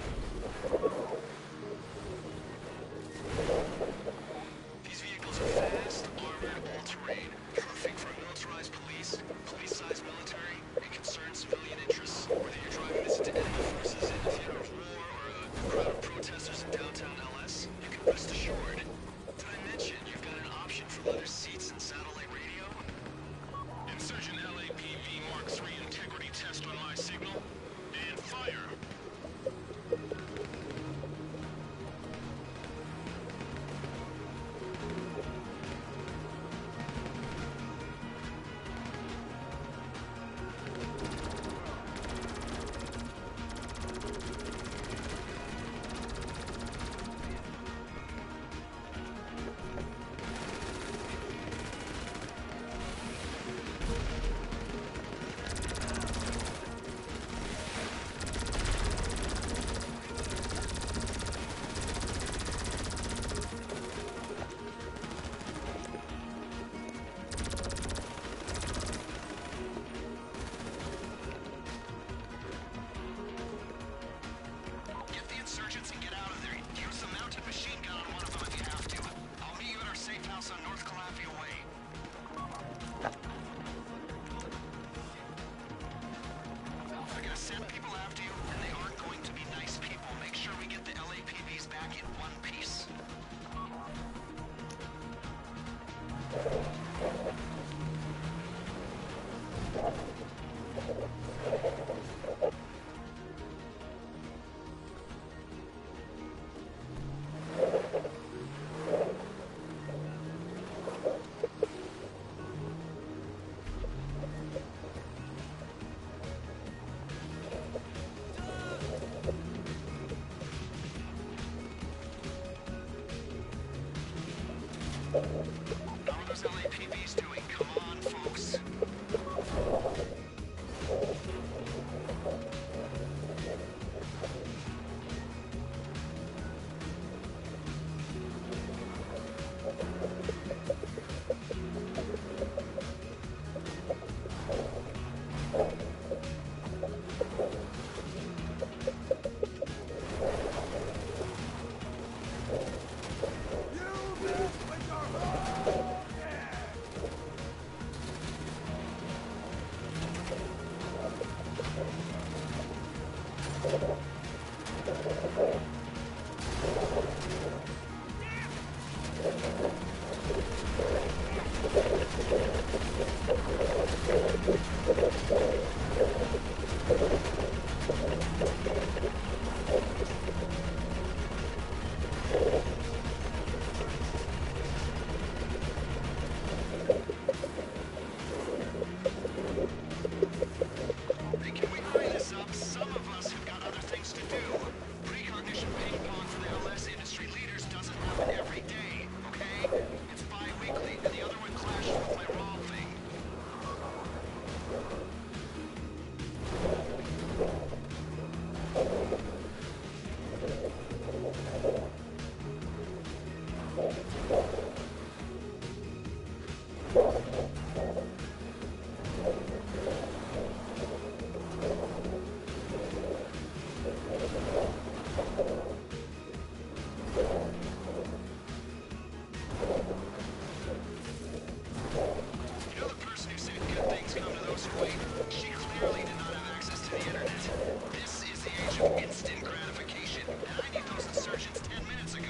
These vehicles are fast, armored, all-terrain, perfect for militarized police, police-sized military, and concerned civilian interests. Whether you're driving this into enemy forces in a theater of war or a crowd of protesters in downtown LS, you can rest assured. Did I mention you've got an option for leather seats and satellite radio? Insurgent LAPV Mark III integrity test on my signal. And fire! How are those LAPDs doing? Come on, folks. Hey, can we hurry this up? Some of us have got other things to do. Precognition ping pong for the LS industry leaders doesn't happen every day, okay? It's bi-weekly, and the other one clashes with my raw thing. You know the person who said good things come to those who wait? She clearly did not have access to the internet. This is the age of instant gratification, and I need those insurgents 10 minutes ago.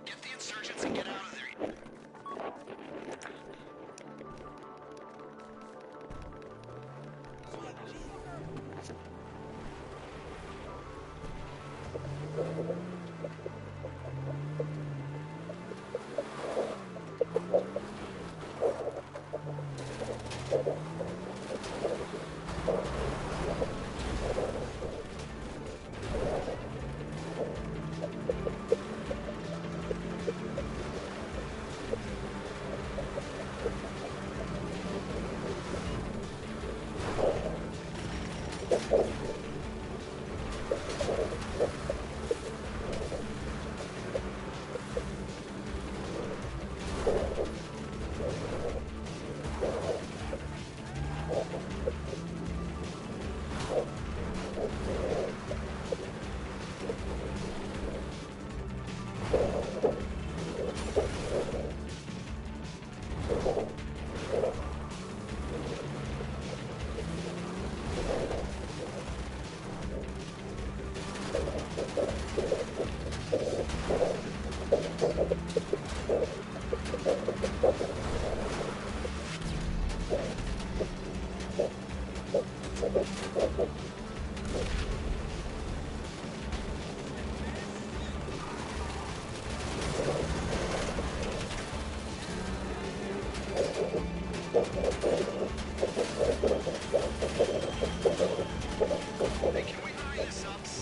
Get the insurgents and get out of there.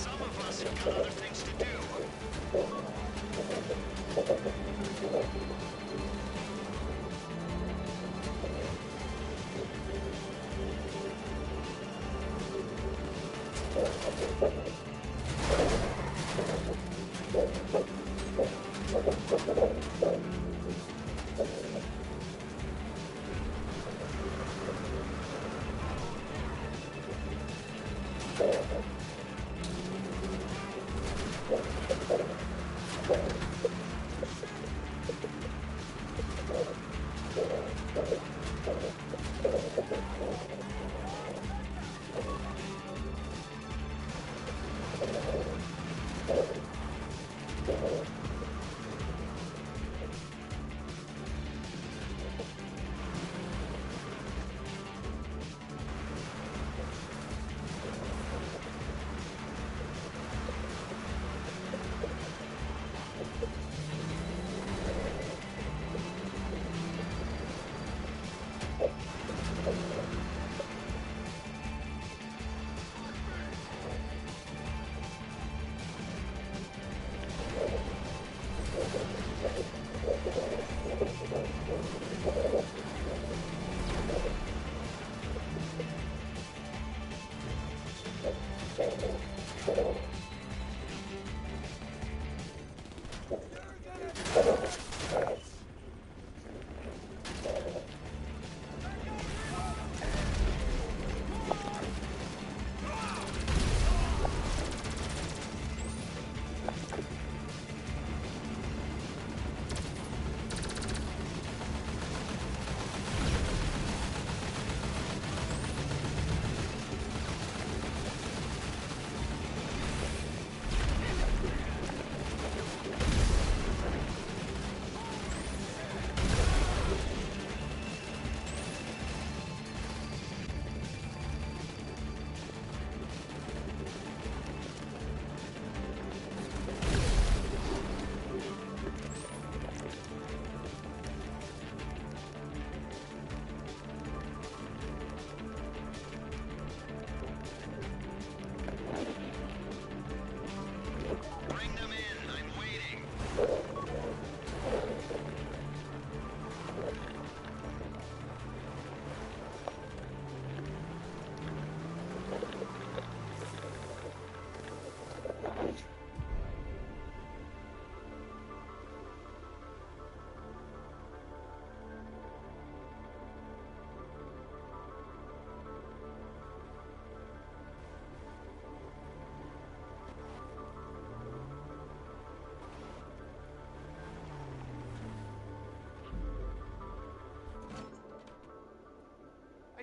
Some of us have got other things to do.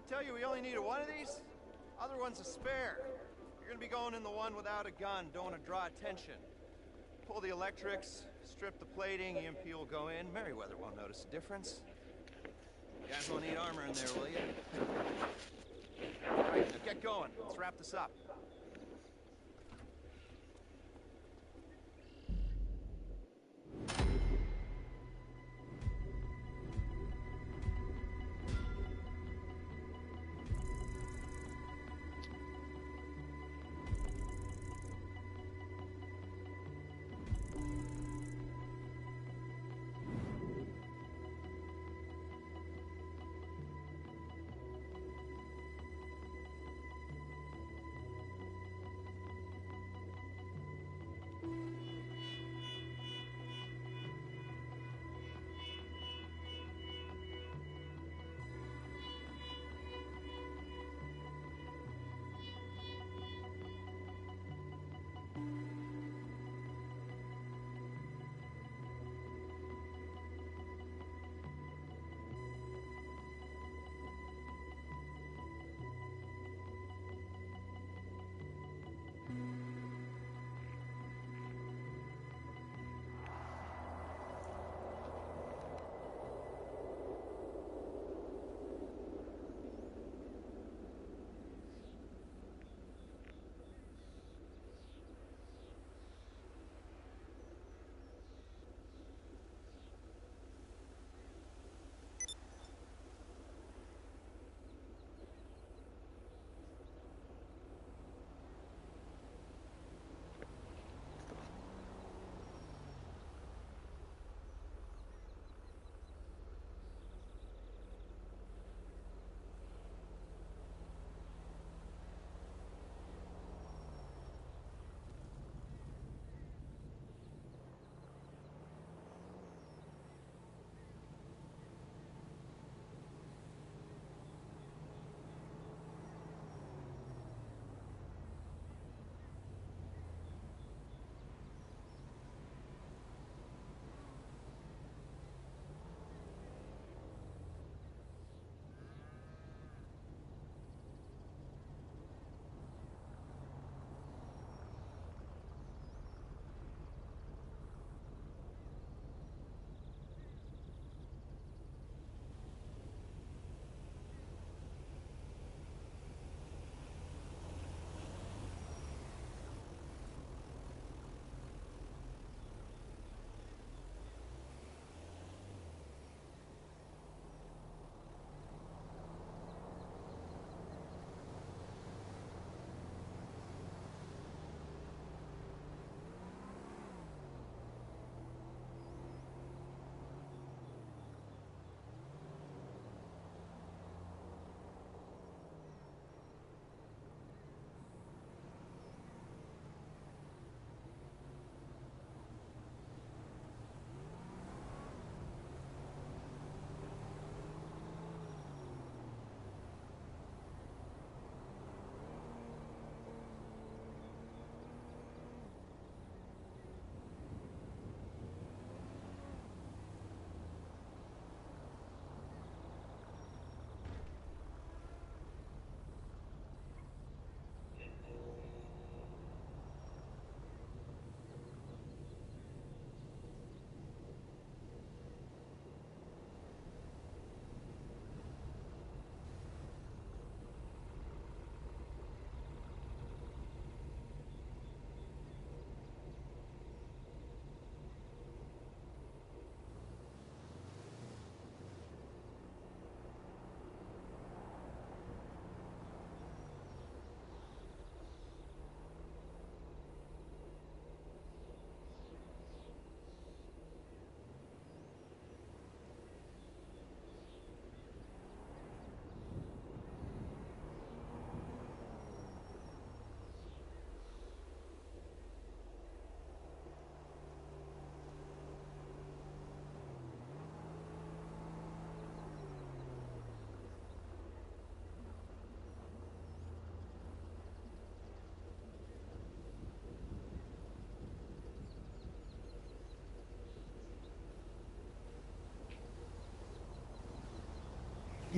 I tell you, we only needed one of these. Other one's a spare. You're gonna be going in the one without a gun. Don't want to draw attention. Pull the electrics, strip the plating, EMP will go in. Merryweather won't notice a difference. You guys won't need armor in there, will you? All right, now get going. Let's wrap this up.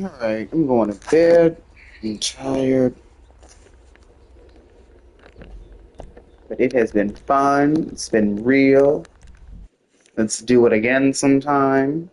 Alright, I'm going to bed. I'm tired. But it has been fun. It's been real. Let's do it again sometime.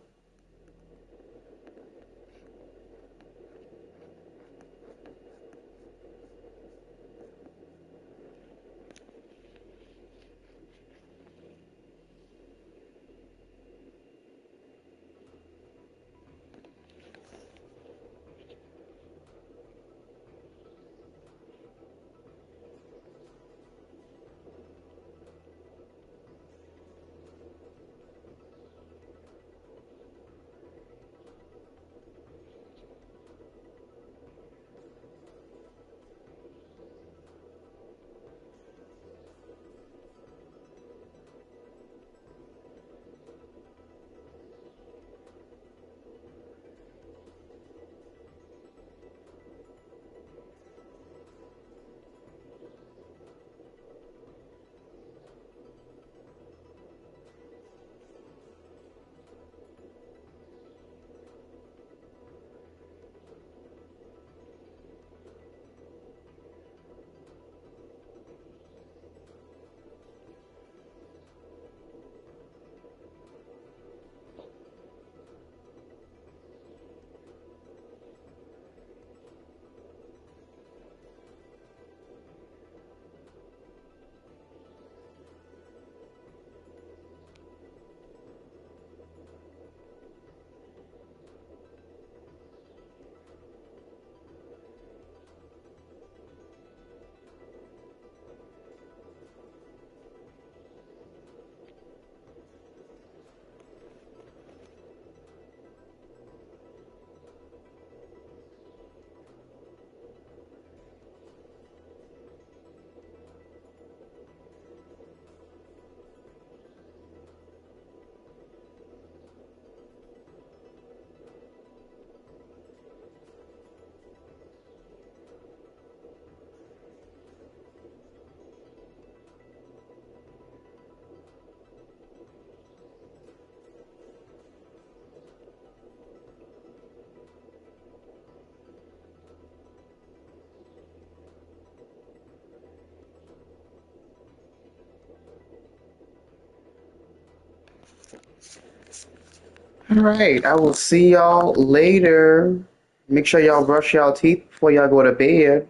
Alright, I will see y'all later. Make sure y'all brush y'all teeth before y'all go to bed.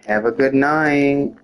Have a good night.